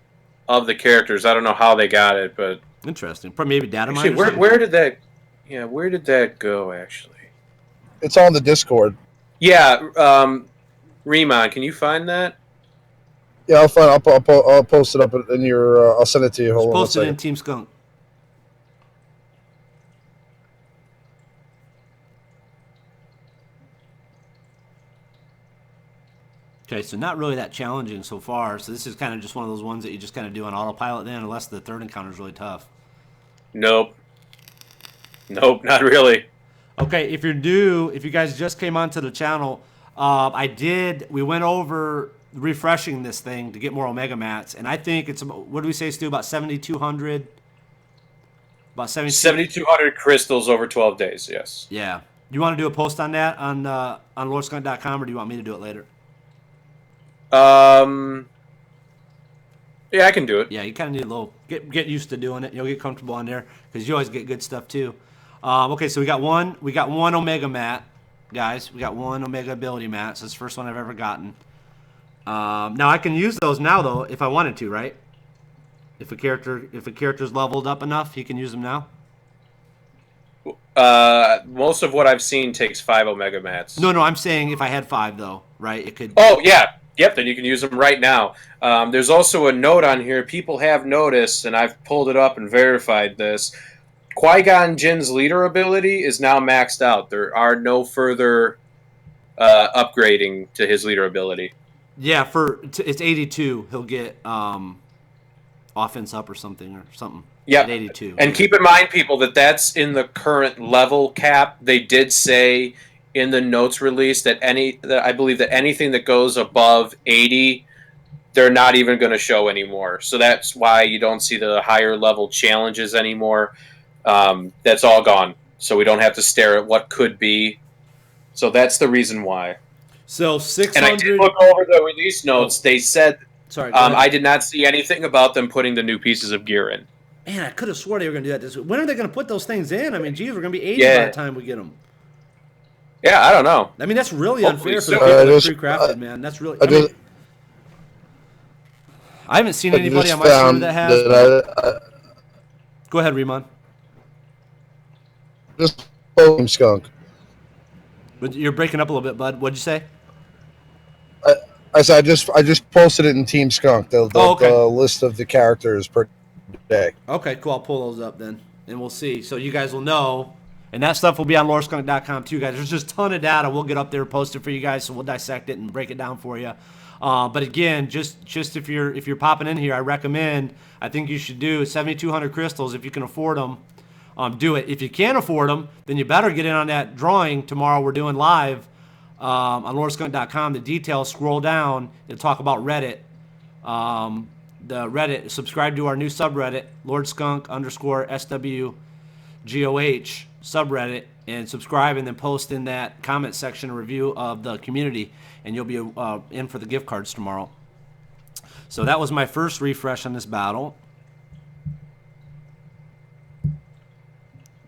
of the characters. I don't know how they got it, but interesting. Probably maybe data actually, miners. where did that? Yeah, where did that go? Actually, it's on the Discord. Yeah, Riemann, can you find that? Yeah, I'll find. I'll post it up in your. I'll send it to you. Hold on. Post it in Team Skunk. Okay, so not really that challenging so far. So this is kind of just one of those ones that you just kind of do on autopilot then, unless the third encounter is really tough. Nope, not really. Okay, if you guys just came onto the channel, we went over refreshing this thing to get more Omega Mats, and I think it's, what do we say, Stu, about 7,200? About 7,200 crystals over 12 days, yes. Yeah. You want to do a post on that on lordskunk.com, or do you want me to do it later? Yeah, I can do it. Yeah, you kind of need a little get used to doing it. You'll get comfortable on there because you always get good stuff too. Okay, so we got one Omega Mat, guys. We got one Omega Ability Mat. So it's the first one I've ever gotten. Now I can use those now though if I wanted to, right? If a character's leveled up enough, he can use them now. Most of what I've seen takes 5 Omega Mats. No, I'm saying if I had 5 though, right? It could. Oh yeah. Yep, then you can use them right now. There's also a note on here. People have noticed, and I've pulled it up and verified this. Qui-Gon Jinn's leader ability is now maxed out. There are no further upgrading to his leader ability. Yeah, it's 82. He'll get offense up or something. Yeah, 82. And keep in mind, people, that's in the current level cap. They did say in the notes release that I believe that anything that goes above 80, they're not even going to show anymore. So that's why you don't see the higher level challenges anymore. That's all gone. So we don't have to stare at what could be. So that's the reason why. So 600. And I did look over the release notes. They said, sorry, I did not see anything about them putting the new pieces of gear in. Man, I could have swore they were going to do that this week. When are they going to put those things in? I mean, geez, we're going to be 80 by the time we get them. Yeah, I don't know. I mean, that's really unfair for the so. people that pre-crafted, man. That's really. I haven't seen anybody on my stream that has. Go ahead, Riemann. Just Oh, Team Skunk. But you're breaking up a little bit, bud. What'd you say? I said I just posted it in Team Skunk. Oh, okay. The list of the characters per day. Okay, cool. I'll pull those up then, and we'll see. So you guys will know, and that stuff will be on loreskunk.com too, guys. There's just a ton of data. We'll get up there, post it for you guys, so we'll dissect it and break it down for you. But again, just if you're popping in here, I recommend. I think you should do 7,200 crystals if you can afford them. Do it. If you can't afford them, then you better get in on that drawing tomorrow. We're doing live on loreskunk.com. The details, scroll down. It'll talk about Reddit. The Reddit, subscribe to our new subreddit, LordSkunk_SWGOH subreddit, and subscribe, and then post in that comment section a review of the community, and you'll be in for the gift cards tomorrow. So that was my first refresh on this battle.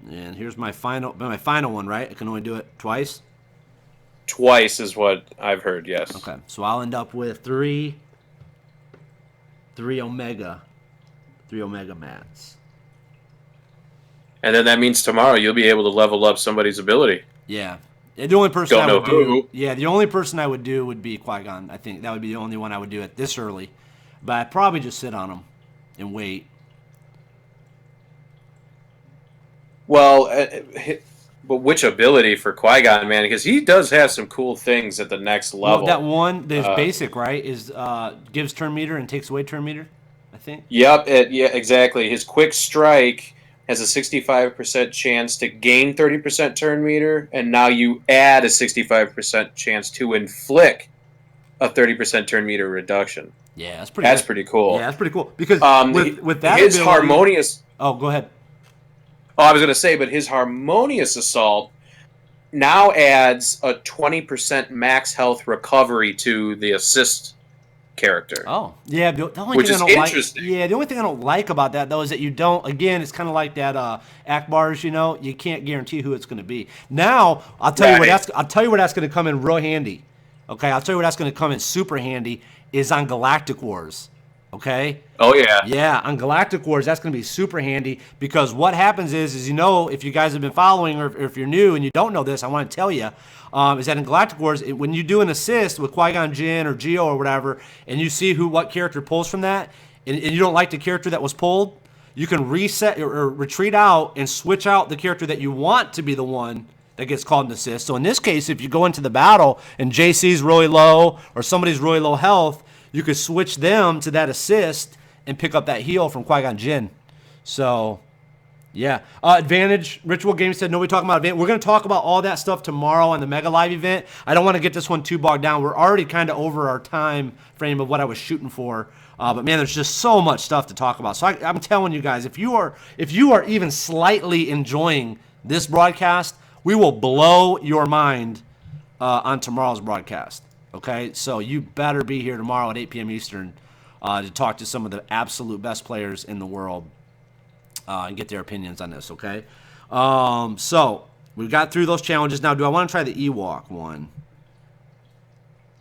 And here's my final one, right? I can only do it twice? Twice is what I've heard, yes. Okay, so I'll end up with three Omega mats. And then that means tomorrow you'll be able to level up somebody's ability. Yeah. The only person Don't I would know who. do, yeah, the only person I would do would be Qui-Gon. I think that would be the only one I would do it this early. But I'd probably just sit on him and wait. Well, but which ability for Qui-Gon, man? Because he does have some cool things at the next level. Well, that one, there's basic, right? Is gives turn meter and takes away turn meter, I think. Yep, yeah, exactly. His quick strike has a 65% chance to gain 30% turn meter, and now you add a 65% chance to inflict a 30% turn meter reduction. Yeah, that's pretty. That's good. pretty cool. Yeah, that's pretty cool. Because with that his ability, harmonious. Oh, go ahead. Oh, I was going to say, but his harmonious assault now adds a 20% max health recovery to the assist character. Oh, yeah. The only Which thing is I don't interesting. Like, yeah, the only thing I don't like about that though is that you don't. Again, it's kind of like that Akbar's. You know, you can't guarantee who it's going to be. Now, I'll tell you what. I'll tell you where that's going to come in real handy. Okay, I'll tell you where that's going to come in super handy is on Galactic Wars. Okay. Oh yeah. Yeah, on Galactic Wars, that's going to be super handy because what happens is you know, if you guys have been following or if you're new and you don't know this, I want to tell you, is that in Galactic Wars, when you do an assist with Qui-Gon Jinn or Geo or whatever, and you see what character pulls from that, and you don't like the character that was pulled, you can reset or retreat out and switch out the character that you want to be the one that gets called an assist. So in this case, if you go into the battle and JC's really low or somebody's really low health, you could switch them to that assist and pick up that heal from Qui-Gon Jinn. So, yeah. Advantage, Ritual Games said, nobody talking about advantage. We're going to talk about all that stuff tomorrow on the Mega Live event. I don't want to get this one too bogged down. We're already kind of over our time frame of what I was shooting for. But, man, there's just so much stuff to talk about. So I'm telling you guys, if you are even slightly enjoying this broadcast, we will blow your mind on tomorrow's broadcast. Okay, so you better be here tomorrow at 8 p.m. Eastern to talk to some of the absolute best players in the world and get their opinions on this, okay? So we got through those challenges. Now, do I want to try the Ewok one?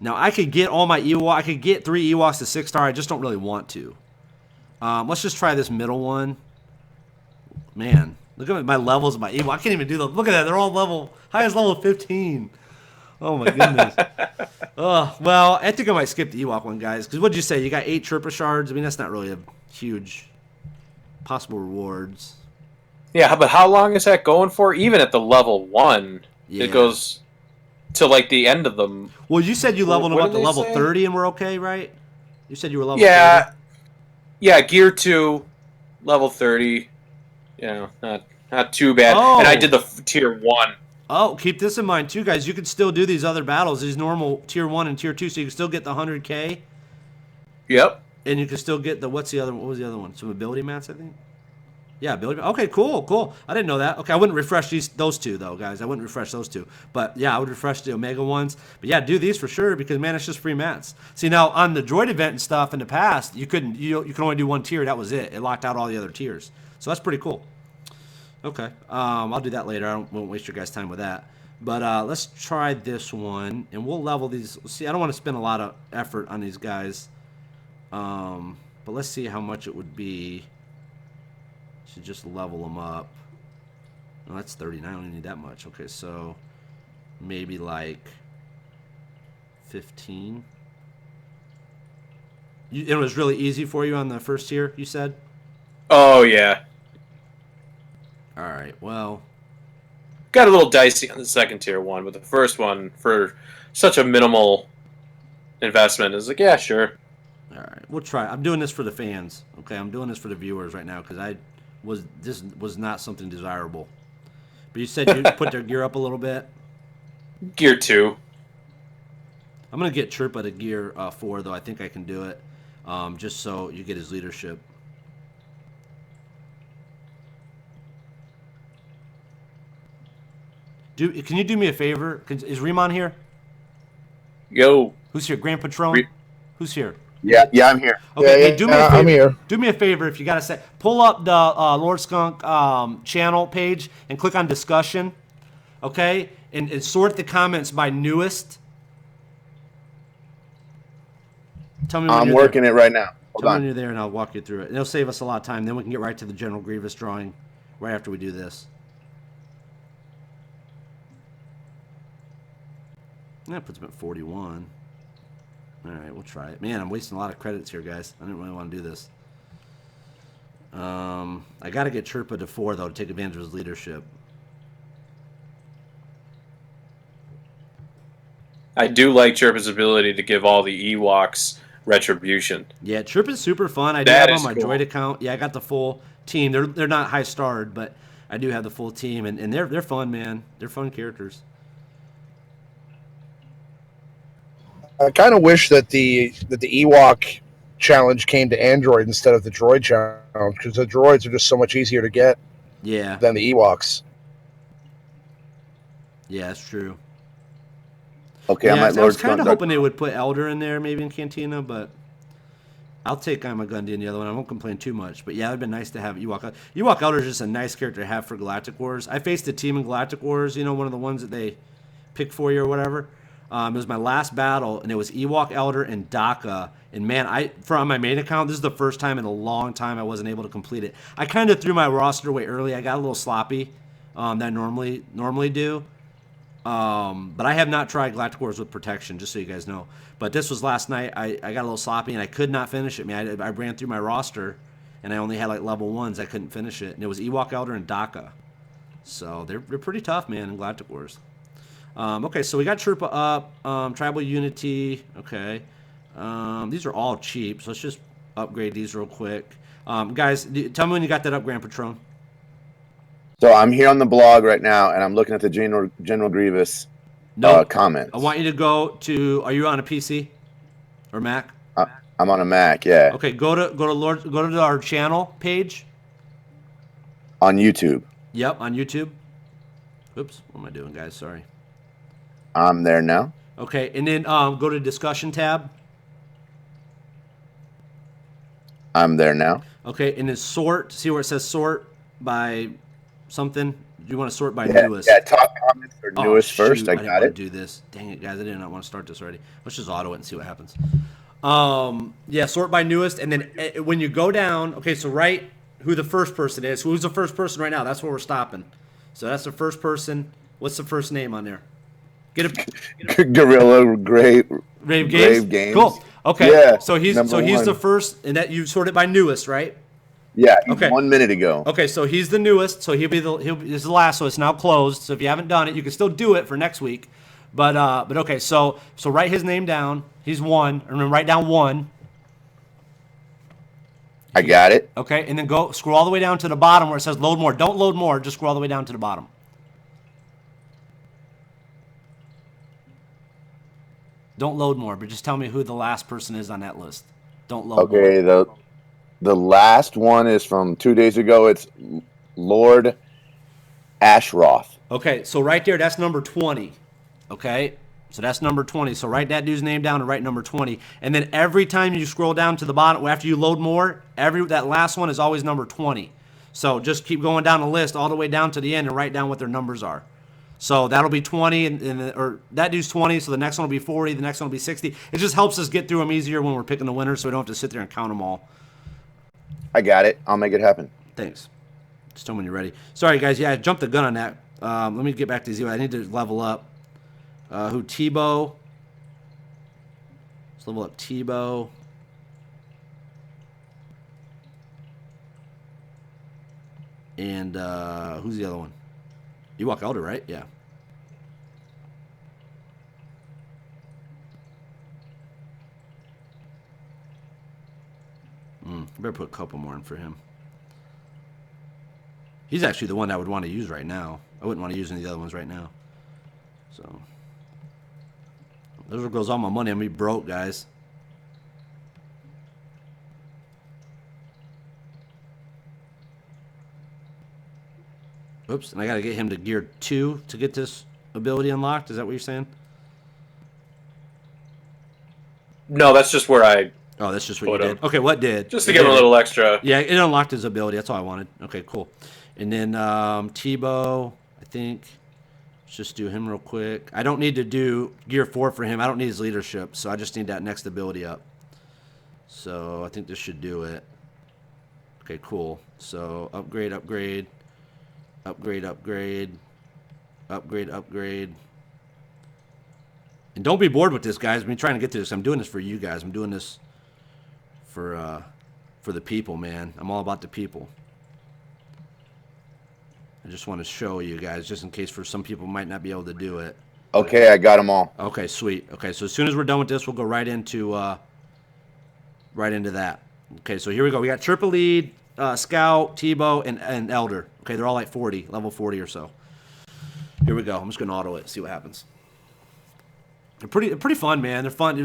Now, I could get all my Ewok. I could get 3 Ewoks to 6-star. I just don't really want to. Let's just try this middle one. Man, look at my levels of my Ewok. I can't even do them. Look at that. They're all highest level 15. Oh, my goodness. Well, I think I might skip the Ewok one, guys. Because what did you say? You got 8 Trooper Shards? I mean, that's not really a huge possible rewards. Yeah, but how long is that going for? Even at the level 1, Yeah. it goes to like the end of them. Well, you said you leveled them What up did to they level say? 30 and we're okay, right? You said you were level 30. Yeah, Gear 2, level 30. You know, not too bad. Oh. And I did the tier 1. Oh, keep this in mind, too, guys. You could still do these other battles, these normal tier 1 and tier 2, so you can still get the 100K. Yep. And you can still get what was the other one? Some ability mats, I think? Yeah, ability mats. Okay, cool. I didn't know that. Okay, I wouldn't refresh those two, though, guys. I wouldn't refresh those two. But, yeah, I would refresh the Omega ones. But, yeah, do these for sure because, man, it's just free mats. See, now, on the Droid event and stuff in the past, you could only do one tier. That was it. It locked out all the other tiers. So that's pretty cool. Okay, I'll do that later. Won't waste your guys' time with that. But let's try this one, and we'll level these. See, I don't want to spend a lot of effort on these guys. But let's see how much it would be to just level them up. Oh, that's 39. I don't need that much. Okay, so maybe like 15. It was really easy for you on the first tier, you said? Oh yeah, All right, well, got a little dicey on the second tier one, but the first one for such a minimal investment is like, yeah, sure. all right, we'll try. I'm doing this for the fans, okay? I'm doing this for the viewers right now because this was not something desirable. But you said you put their gear up a little bit. Gear 2. I'm gonna get Chirpa to gear 4 though. I think I can do it, just so you get his leadership. Can you do me a favor? Is Riemann here? Yo. Who's here? Grand Patron? Who's here? Yeah, I'm here. Okay, Yeah, hey, do me a favor. I'm here. Do me a favor if you got to say, pull up the Lord Skunk channel page and click on discussion, okay? And sort the comments by newest. Tell me when I'm you're working there. it right now. Hold Tell me when on. you're there and I'll walk you through it. And it'll save us a lot of time. Then we can get right to the General Grievous drawing right after we do this. That puts him at 41. All right, we'll try it. Man, I'm wasting a lot of credits here, guys. I didn't really want to do this. I got to get Chirpa to 4, though, to take advantage of his leadership. I do like Chirpa's ability to give all the Ewoks retribution. Yeah, Chirpa's super fun. I do That have is on my cool. droid account. Yeah, I got the full team. They're not high starred, but I do have the full team, and they're fun, man. They're fun characters. I kind of wish that the Ewok challenge came to Android instead of the droid challenge, because the droids are just so much easier to get Yeah, than the Ewoks. yeah, that's true. Okay, Yeah, I'm I at was Lord kind of Skunk. hoping they would put Elder in there, maybe in Cantina, but I'll take Amagundi in the other one. I won't complain too much. But yeah, it'd been nice to have Ewok. Ewok Elder is just a nice character to have for Galactic Wars. I faced a team in Galactic Wars, one of the ones that they pick for you or whatever. It was my last battle, and it was Ewok Elder and Daka. And man, on my main account, this is the first time in a long time I wasn't able to complete it. I kind of threw my roster away early. I got a little sloppy that I normally do. But I have not tried Galactic Wars with protection, just so you guys know. But this was last night. I got a little sloppy, and I could not finish it. Man, I ran through my roster, and I only had like level 1s. I couldn't finish it. And it was Ewok Elder and Daka. So they're pretty tough, man, in Galactic Wars. Okay, so we got Chirpa up. Tribal Unity. Okay. These are all cheap, so let's just upgrade these real quick. Guys, tell me when you got that up, Grand Patron. So I'm here on the blog right now, and I'm looking at the General Grievous comments. I want you to go to. Are you on a PC or Mac? I'm on a Mac, yeah. Okay, go to our channel page. On YouTube. Yep, on YouTube. Oops, what am I doing, guys? Sorry. I'm there now. Okay, and then go to discussion tab. I'm there now. Okay, and then sort. See where it says sort by something? Do you want to sort by Yeah, newest? yeah, top comments are Oh, newest first. shoot, I didn't got want it. to do this. Dang it, guys! I did not want to start this already. Let's just auto it and see what happens. Yeah, sort by newest, and then when you go down, okay, so write who the first person is. Who's the first person right now? That's where we're stopping. So that's the first person. What's the first name on there? Get a Gorilla Grave Games. Cool. Okay. Yeah, So he's number the one. first, and that you sorted by newest, right? Yeah, Okay. 1 minute ago. Okay, so he's the newest, so he'll be this is the last, so it's now closed. So if you haven't done it, you can still do it for next week. But okay, so write his name down. He's 1, and then write down 1. I got it. Okay, and then go scroll all the way down to the bottom where it says load more. Don't load more, just scroll all the way down to the bottom. Don't load more, but just tell me who the last person is on that list. Don't load more. Okay, the last one is from 2 days ago. It's Lord Ashroth. Okay, so right there, that's number 20. Okay, so that's number 20. So write that dude's name down and write number 20. And then every time you scroll down to the bottom, after you load more, that last one is always number 20. So just keep going down the list all the way down to the end and write down what their numbers are. So that'll be 20, or that dude's 20, so the next one will be 40, the next one will be 60. It just helps us get through them easier when we're picking the winners, so we don't have to sit there and count them all. I got it. I'll make it happen. Thanks. Just tell me when you're ready. Sorry, guys. Yeah, I jumped the gun on that. Let me get back to Zero. I need to level up. Who? Tebow. Let's level up Tebow. And who's the other one? Ewok Elder, right? Yeah. Better put a couple more in for him. He's actually the one I would want to use right now. I wouldn't want to use any of the other ones right now. So, those goes all my money. I'm gonna be broke, guys. Oops, and I gotta get him to gear 2 to get this ability unlocked. Is that what you're saying? No, that's just where I. Oh, that's just what you did. Okay, what did? Just to give him a little extra. Yeah, it unlocked his ability. That's all I wanted. Okay, cool. And then Tebow, I think. Let's just do him real quick. I don't need to do gear 4 for him. I don't need his leadership, so I just need that next ability up. So I think this should do it. Okay, cool. So upgrade, upgrade, upgrade, upgrade, upgrade, upgrade. And don't be bored with this, guys. I've been trying to get to this. I'm doing this for you guys. I'm doing this for the people, man. I'm all about the people. I just want to show you guys, just in case for some people might not be able to do it. Okay, I got them all. Okay, sweet. Okay, so as soon as we're done with this, we'll go right into that. Okay, so here we go. We got Chirpa Lead, Scout, Tebow, and Elder. Okay, they're all like 40, level 40 or so. Here we go. I'm just going to auto it, see what happens. They're pretty fun, man. They're fun.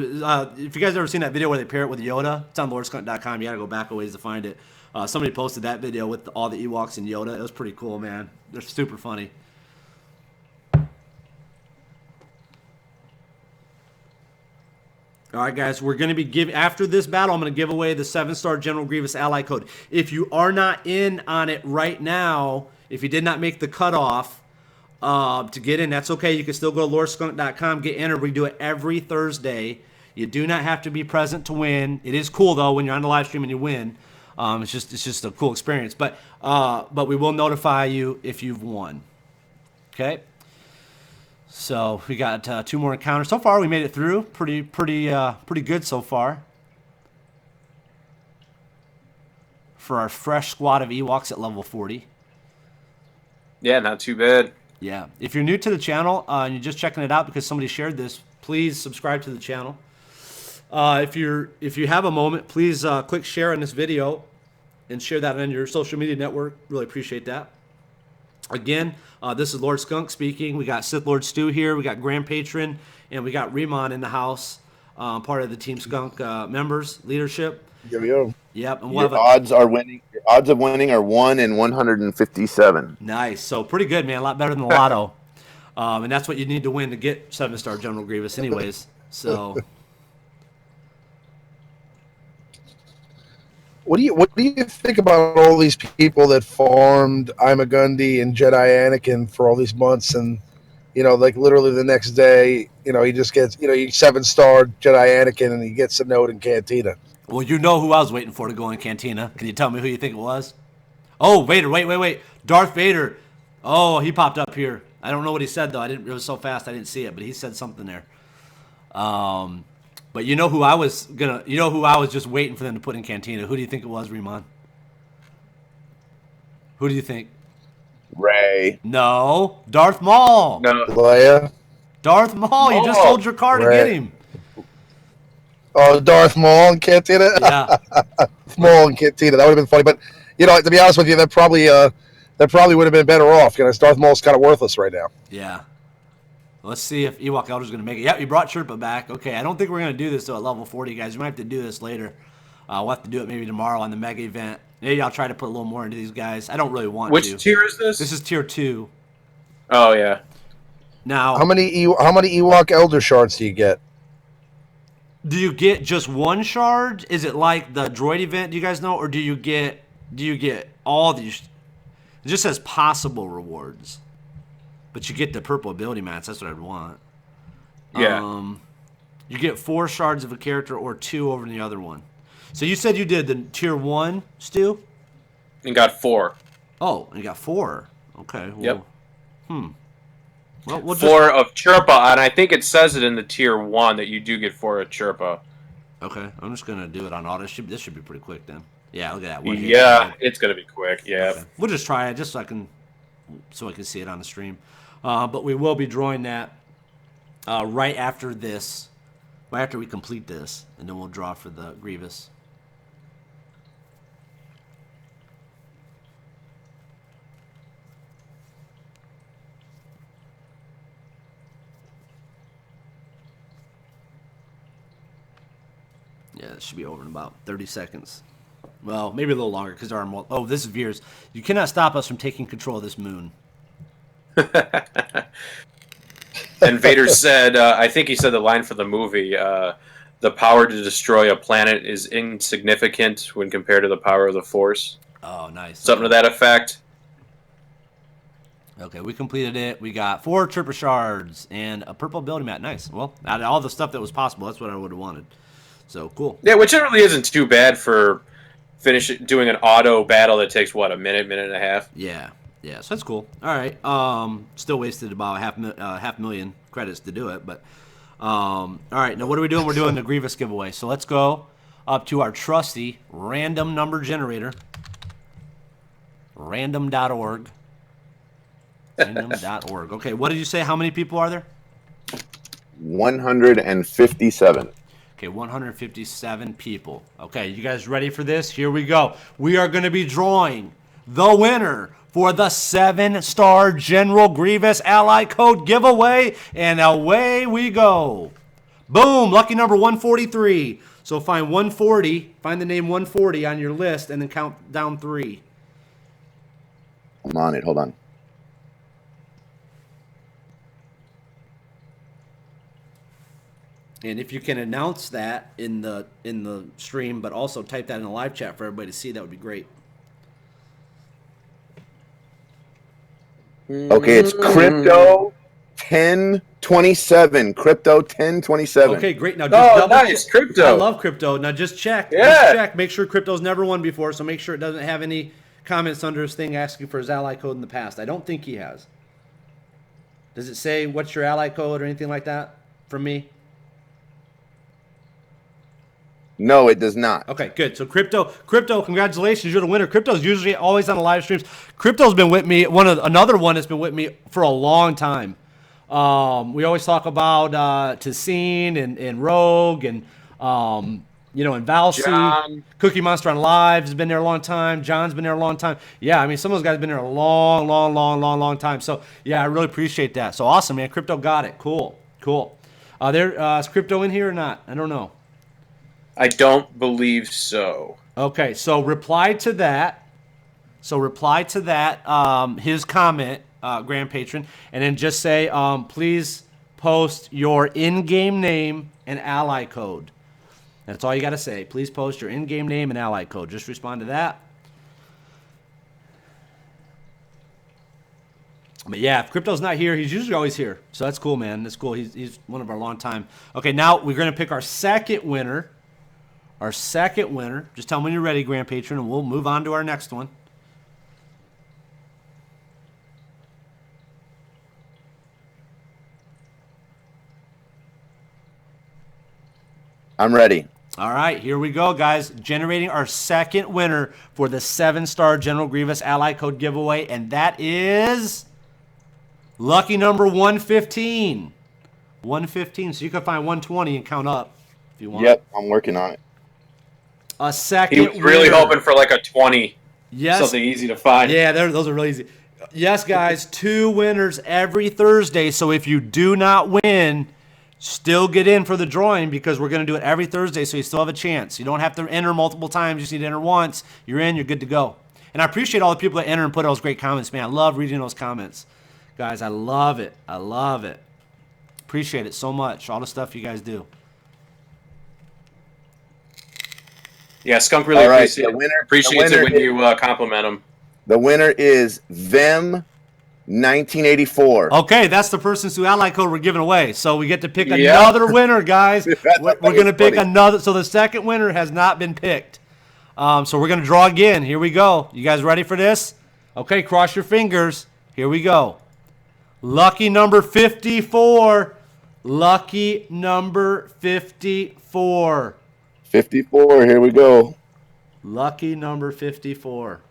If you guys ever seen that video where they pair it with Yoda, it's on lordskunt.com. You got to go back a ways to find it. Somebody posted that video with all the Ewoks and Yoda. It was pretty cool, man. They're super funny. All right, guys, we're going to be after this battle, I'm going to give away the 7-star General Grievous ally code. If you are not in on it right now, if you did not make the cutoff to get in, that's okay. You can still go to loreskunk.com, get entered. We do it every Thursday. You do not have to be present to win. It is cool, though, when you're on the live stream and you win. It's just a cool experience. But we will notify you if you've won. Okay? So we got 2 more encounters. So far, we made it through. Pretty good so far. For our fresh squad of Ewoks at level 40. Yeah, not too bad. Yeah. If you're new to the channel and you're just checking it out because somebody shared this, please subscribe to the channel. If you have a moment, please click share on this video and share that on your social media network. Really appreciate that. Again, this is Lord Skunk speaking. We got Sith Lord Stu here. We got Grand Patron, and we got Remon in the house, part of the Team Skunk members leadership. Here we go. Yep. And Your odds of winning are 1 in 157. Nice. So pretty good, man. A lot better than the lotto. And that's what you need to win to get 7-star General Grievous anyways. So What do you think about all these people that farmed Imagundi and Jedi Anakin for all these months, and like literally the next day, he just gets he 7-star Jedi Anakin and he gets a note in Cantina. Well, you know who I was waiting for to go in Cantina. Can you tell me who you think it was? Oh, Vader. Wait. Darth Vader. Oh, he popped up here. I don't know what he said, though. It was so fast I didn't see it, but he said something there. But you know who I was just waiting for them to put in Cantina. Who do you think it was, Remon? Who do you think? Ray. No. Darth Maul. No. Leia. Darth Maul. You just sold your car to get him. Oh, Darth Maul and Cantina? Yeah. Maul and Cantina. That would have been funny. But, to be honest with you, that probably would have been better off. Darth Maul's kind of worthless right now. Yeah. Let's see if Ewok Elder's going to make it. Yep, you brought Sherpa back. Okay, I don't think we're going to do this, though, at level 40, guys. We might have to do this later. We'll have to do it maybe tomorrow on the mega event. Maybe I'll try to put a little more into these guys. I don't really want to. Which tier is this? This is tier 2. Oh, yeah. Now, how many Ewok Elder shards do you get? Do you get just one shard? Is it like the droid event? Do you guys know, or do you get all these? It just says possible rewards, but you get the purple ability mats. That's what I'd want. Yeah. You get 4 shards of a character or 2 over the other one. So you said you did the tier 1, Stu? And got 4. Oh, you got 4. Okay. Well, Yep. Well, we'll 4 of Chirpa, and I think it says it in the tier 1 that you do get 4 of Chirpa. Okay, I'm just gonna do it on auto. This should be pretty quick then. Yeah, look at that. One hit. Yeah, it's gonna be quick. Yeah. Okay. We'll just try it just so I can see it on the stream. But we will be drawing that right after this, right after we complete this, and then we'll draw for the Grievous. Yeah, it should be over in about 30 seconds. Well, maybe a little longer because there are more. Oh, this is Veers. You cannot stop us from taking control of this moon. And Vader said, I think he said the line for the movie, the power to destroy a planet is insignificant when compared to the power of the Force. Oh, nice. Something to that effect. Okay, we completed it. We got 4 Trooper shards and a purple ability mat. Nice. Well, out of all the stuff that was possible, that's what I would have wanted. So, cool. Yeah, which it really isn't too bad for doing an auto battle that takes, what, a minute and a half? Yeah. Yeah, so that's cool. All right. Still wasted about half million credits to do it, but all right. Now what are we doing? We're doing the Grievous giveaway. So let's go up to our trusty random number generator, random.org. Random.org. Okay, what did you say? How many people are there? 157. Okay, 157 people. Okay, you guys ready for this? Here we go. We are going to be drawing the winner for the 7-star General Grievous Ally Code giveaway, and away we go. Boom, lucky number 143. So find 140, find the name 140 on your list, and then count down 3. I'm on it. Hold on. And if you can announce that in the stream, but also type that in the live chat for everybody to see, that would be great. Okay, it's Crypto 1027. Crypto 1027. Okay, great. Now just double nice. check. Crypto. I love Crypto. Now just check. Yeah. Just check. Make sure Crypto's never won before, so make sure it doesn't have any comments under his thing asking for his ally code in the past. I don't think he has. Does it say what's your ally code or anything like that from me? No, it does not. Okay, good. So Crypto, congratulations, you're the winner. Crypto's usually always on the live streams. Crypto's been with me. Another one that's been with me for a long time. We always talk about Tassine and Rogue and and Valsy. John. Cookie Monster on Live has been there a long time. John's been there a long time. Yeah, I mean some of those guys have been there a long time. So yeah, I really appreciate that. So awesome, man. Crypto got it. Cool. Is Crypto in here or not? I don't know. I don't believe so. Okay, so reply to that. His comment, Grand Patron, and then just say, please post your in-game name and ally code. That's all you got to say. Please post your in-game name and ally code. Just respond to that. But yeah, if Crypto's not here, he's usually always here. So that's cool, man. That's cool. He's one of our long time. Okay, now we're going to pick our second winner. Just tell me when you're ready, Grand Patron, and we'll move on to our next one. I'm ready. All right, here we go, guys. Generating our second winner for the 7-star General Grievous Ally Code giveaway, and that is lucky number 115. 115, so you can find 120 and count up if you want. Yep, I'm working on it. A second He was really winner. hoping for like a 20. Yes. Something easy to find. Yeah, those are really easy. Yes, guys, 2 winners every Thursday. So if you do not win, still get in for the drawing because we're going to do it every Thursday, so you still have a chance. You don't have to enter multiple times. You just need to enter once. You're in. You're good to go. And I appreciate all the people that enter and put those great comments, man. I love reading those comments. Guys, I love it. Appreciate it so much, all the stuff you guys do. Yeah, Skunk really All right, appreciates it when you compliment him. The winner is them 1984. Okay, that's the person's who ally code we're giving away. So we get to pick Yeah. another winner, guys. We're going to pick funny. another. So the second winner has not been picked. So we're going to draw again. Here we go. You guys ready for this? Okay, cross your fingers. Here we go. Lucky number 54. Lucky number 54. 54. Here we go. Lucky number 54.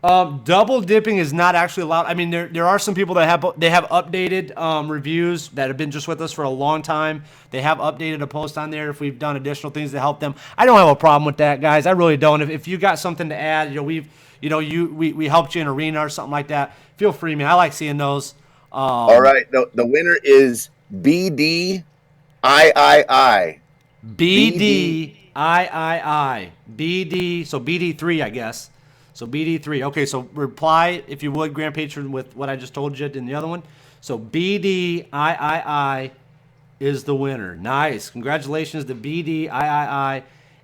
Double dipping is not actually allowed. I mean, there are some people that have updated reviews that have been just with us for a long time. They have updated a post on there if we've done additional things to help them. I don't have a problem with that, guys. I really don't. If you got something to add, we helped you in arena or something like that. Feel free, man. I like seeing those. All right, the winner is BDIII. BDIII. BD. So BD3, I guess. So BD3. Okay, so reply, if you would, Grand Patron, with what I just told you in the other one. So BDIII is the winner. Nice. Congratulations to BDIII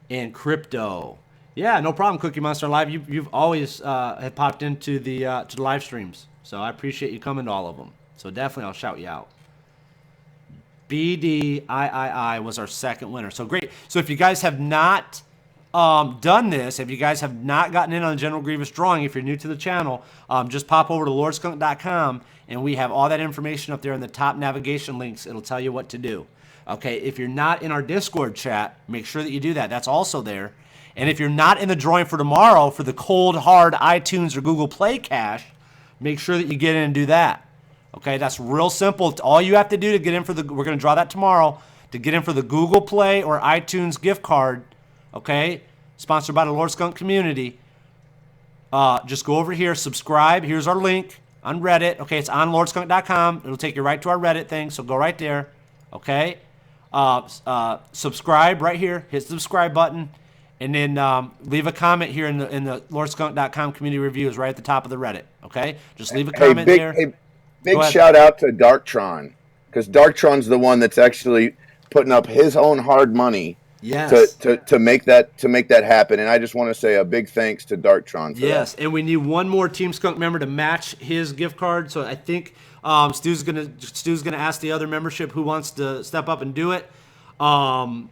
and Crypto. Yeah, no problem, Cookie Monster Live. You've always have popped into the live streams. So I appreciate you coming to all of them. So definitely I'll shout you out. BDIII was our second winner. So great. So if you guys have not done this, if you guys have not gotten in on the General Grievous drawing, if you're new to the channel, just pop over to lordskunk.com and we have all that information up there in the top navigation links. It'll tell you what to do. Okay, if you're not in our Discord chat, make sure that you do that. That's also there. And if you're not in the drawing for tomorrow for the cold, hard iTunes or Google Play cash, make sure that you get in and do that. Okay, that's real simple. All you have to do to get in for we're going to draw that tomorrow, to get in for the Google Play or iTunes gift card, okay, sponsored by the Lord Skunk community, just go over here, subscribe. Here's our link on Reddit. Okay, it's on lordskunk.com. It'll take you right to our Reddit thing, so go right there. Okay, subscribe right here. Hit the subscribe button, and then leave a comment here in the lordskunk.com community reviews right at the top of the Reddit. Okay, just leave a comment there. Big shout out to Darktron, because Darktron's the one that's actually putting up his own hard money. Yes. To make that happen, and I just want to say a big thanks to Darktron. Yes, and we need one more Team Skunk member to match his gift card. So I think Stu's gonna ask the other membership who wants to step up and do it. I'll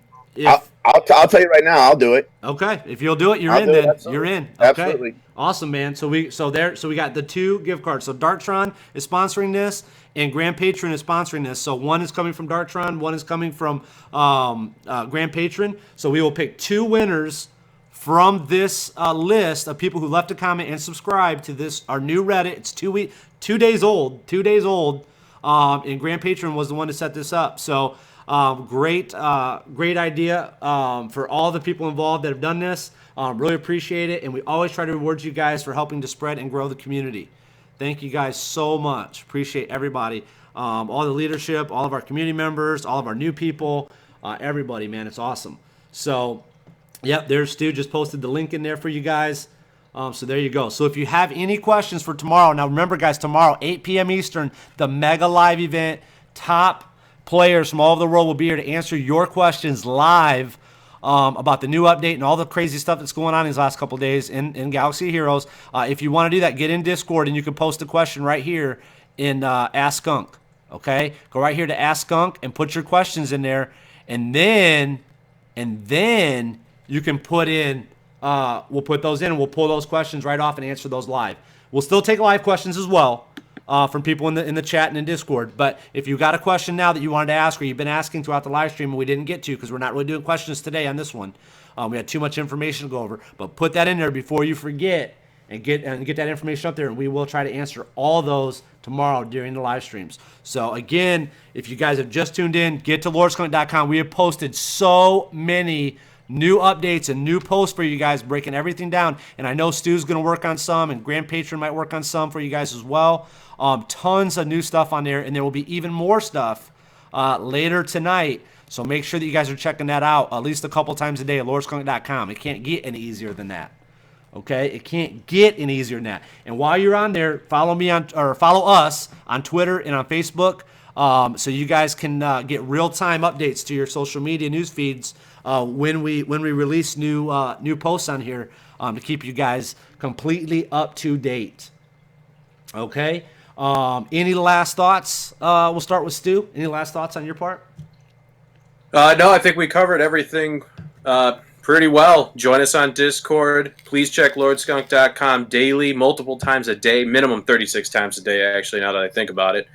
tell you right now, I'll do it. Okay, if you'll do it, you're in. You're in. Okay. Absolutely. Awesome, man. So we got the two gift cards. So Darktron is sponsoring this, and Grand Patron is sponsoring this. So one is coming from Darktron, one is coming from Grand Patron. So we will pick two winners from this list of people who left a comment and subscribe to this, our new Reddit. It's 2 days old. 2 days old. And Grand Patron was the one to set this up. So great idea for all the people involved that have done this. Really appreciate it, and we always try to reward you guys for helping to spread and grow the community. Thank you guys so much. Appreciate everybody, all the leadership, all of our community members, all of our new people, everybody, man. It's awesome. So, yep, there's Stu. Just posted the link in there for you guys. So there you go. So if you have any questions for tomorrow, now remember, guys, tomorrow, 8 p.m. Eastern, the mega live event, top players from all over the world will be here to answer your questions live about the new update and all the crazy stuff that's going on these last couple of days in Galaxy Heroes. If you want to do that, get in Discord and you can post a question right here in Ask Skunk. Okay? Go right here to Ask Skunk and put your questions in there, and then you can put in, we'll put those in and we'll pull those questions right off and answer those live. We'll still take live questions as well. From people in the chat and in Discord. But if you got a question now that you wanted to ask, or you've been asking throughout the live stream and we didn't get to because we're not really doing questions today on this one, we had too much information to go over. But put that in there before you forget, and get that information up there, and we will try to answer all those tomorrow during the live streams. So again, if you guys have just tuned in, get to lordskunk.com. We have posted so many new updates and new posts for you guys, breaking everything down. And I know Stu's going to work on some, and Grand Patron might work on some for you guys as well. Tons of new stuff on there, and there will be even more stuff later tonight. So make sure that you guys are checking that out at least a couple times a day at lordskunk.com. It can't get any easier than that. Okay, it can't get any easier than that. And while you're on there, follow us on Twitter and on Facebook, so you guys can get real-time updates to your social media news feeds when we release new posts on here to keep you guys completely up to date. Okay. Any last thoughts? We'll start with Stu. Any last thoughts on your part? No, I think we covered everything Pretty well. Join us on Discord. Please check lordskunk.com daily, multiple times a day, minimum 36 times a day, actually, now that I think about it.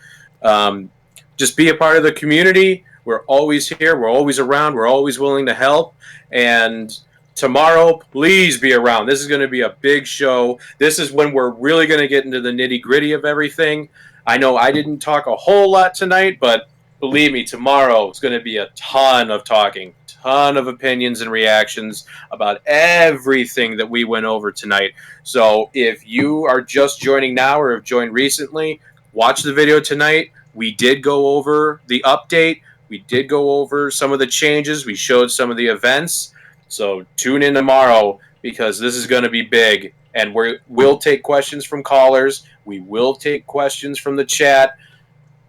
Just be a part of the community. We're always here. We're always around. We're always willing to help. And tomorrow, please be around. This is going to be a big show. This is when we're really going to get into the nitty-gritty of everything. I know I didn't talk a whole lot tonight, but believe me, tomorrow is going to be a ton of talking, ton of opinions and reactions about everything that we went over tonight. So if you are just joining now or have joined recently, watch the video tonight. We did go over the update. We did go over some of the changes. We showed some of the events. So tune in tomorrow because this is going to be big. And we'll take questions from callers. We will take questions from the chat.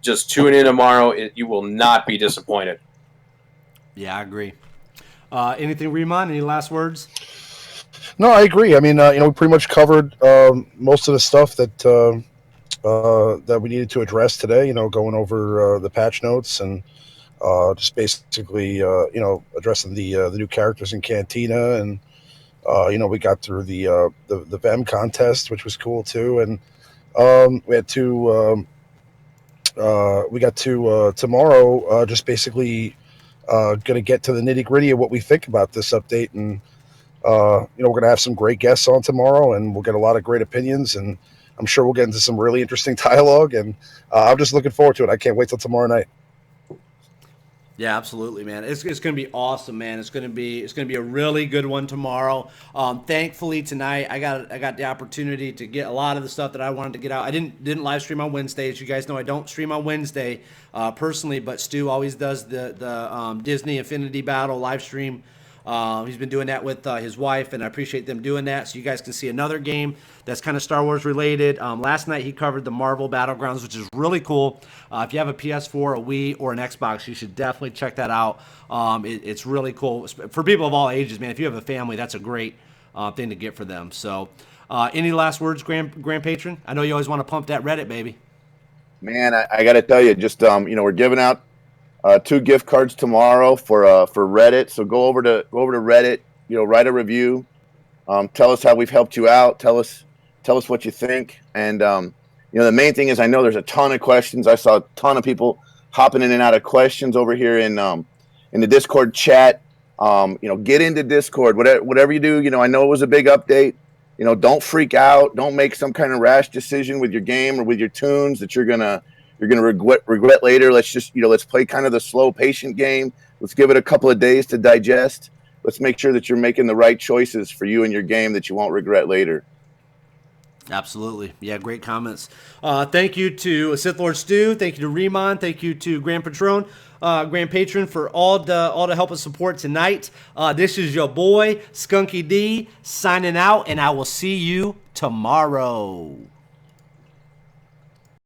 Just tune in tomorrow. You will not be disappointed. Yeah, I agree. Anything, Riemann? Any last words? No, I agree. I mean, we pretty much covered most of the stuff that that we needed to address today. Going over the patch notes and just basically, addressing the new characters in Cantina, and we got through the VEM contest, which was cool too, and we got to tomorrow. Just basically, going to get to the nitty gritty of what we think about this update, and we're going to have some great guests on tomorrow, and we'll get a lot of great opinions, and I'm sure we'll get into some really interesting dialogue, and I'm just looking forward to it. I can't wait till tomorrow night. Yeah, absolutely, man. It's going to be awesome, man. It's going to be a really good one tomorrow. Thankfully tonight I got the opportunity to get a lot of the stuff that I wanted to get out. I didn't live stream on Wednesday. As you guys know, I don't stream on Wednesday personally, but Stu always does the Disney Infinity Battle live stream. He's been doing that with his wife, and I appreciate them doing that, so you guys can see another game that's kind of Star Wars related. Last night he covered the Marvel Battlegrounds, which is really cool. If you have a PS4, a Wii, or an Xbox, you should definitely check that out. It's really cool for people of all ages, man. If you have a family, that's a great thing to get for them. So any last words, Grand Patron? I know you always want to pump that Reddit, baby. Man, I got to tell you, just we're giving out 2 gift cards tomorrow for Reddit. So go over to Reddit, write a review, tell us how we've helped you out, tell us what you think, and the main thing is I know there's a ton of questions. I saw a ton of people hopping in and out of questions over here in the Discord chat. Get into Discord, whatever you do. I know it was a big update. Don't freak out. Don't make some kind of rash decision with your game or with your tunes that you're gonna regret later. Let's just, let's play kind of the slow, patient game. Let's give it a couple of days to digest. Let's make sure that you're making the right choices for you and your game that you won't regret later. Absolutely. Yeah, great comments. Thank you to Sith Lord Stu. Thank you to Riemann. Thank you to Grand Patron for all the help and support tonight. This is your boy, Skunky D, signing out, and I will see you tomorrow.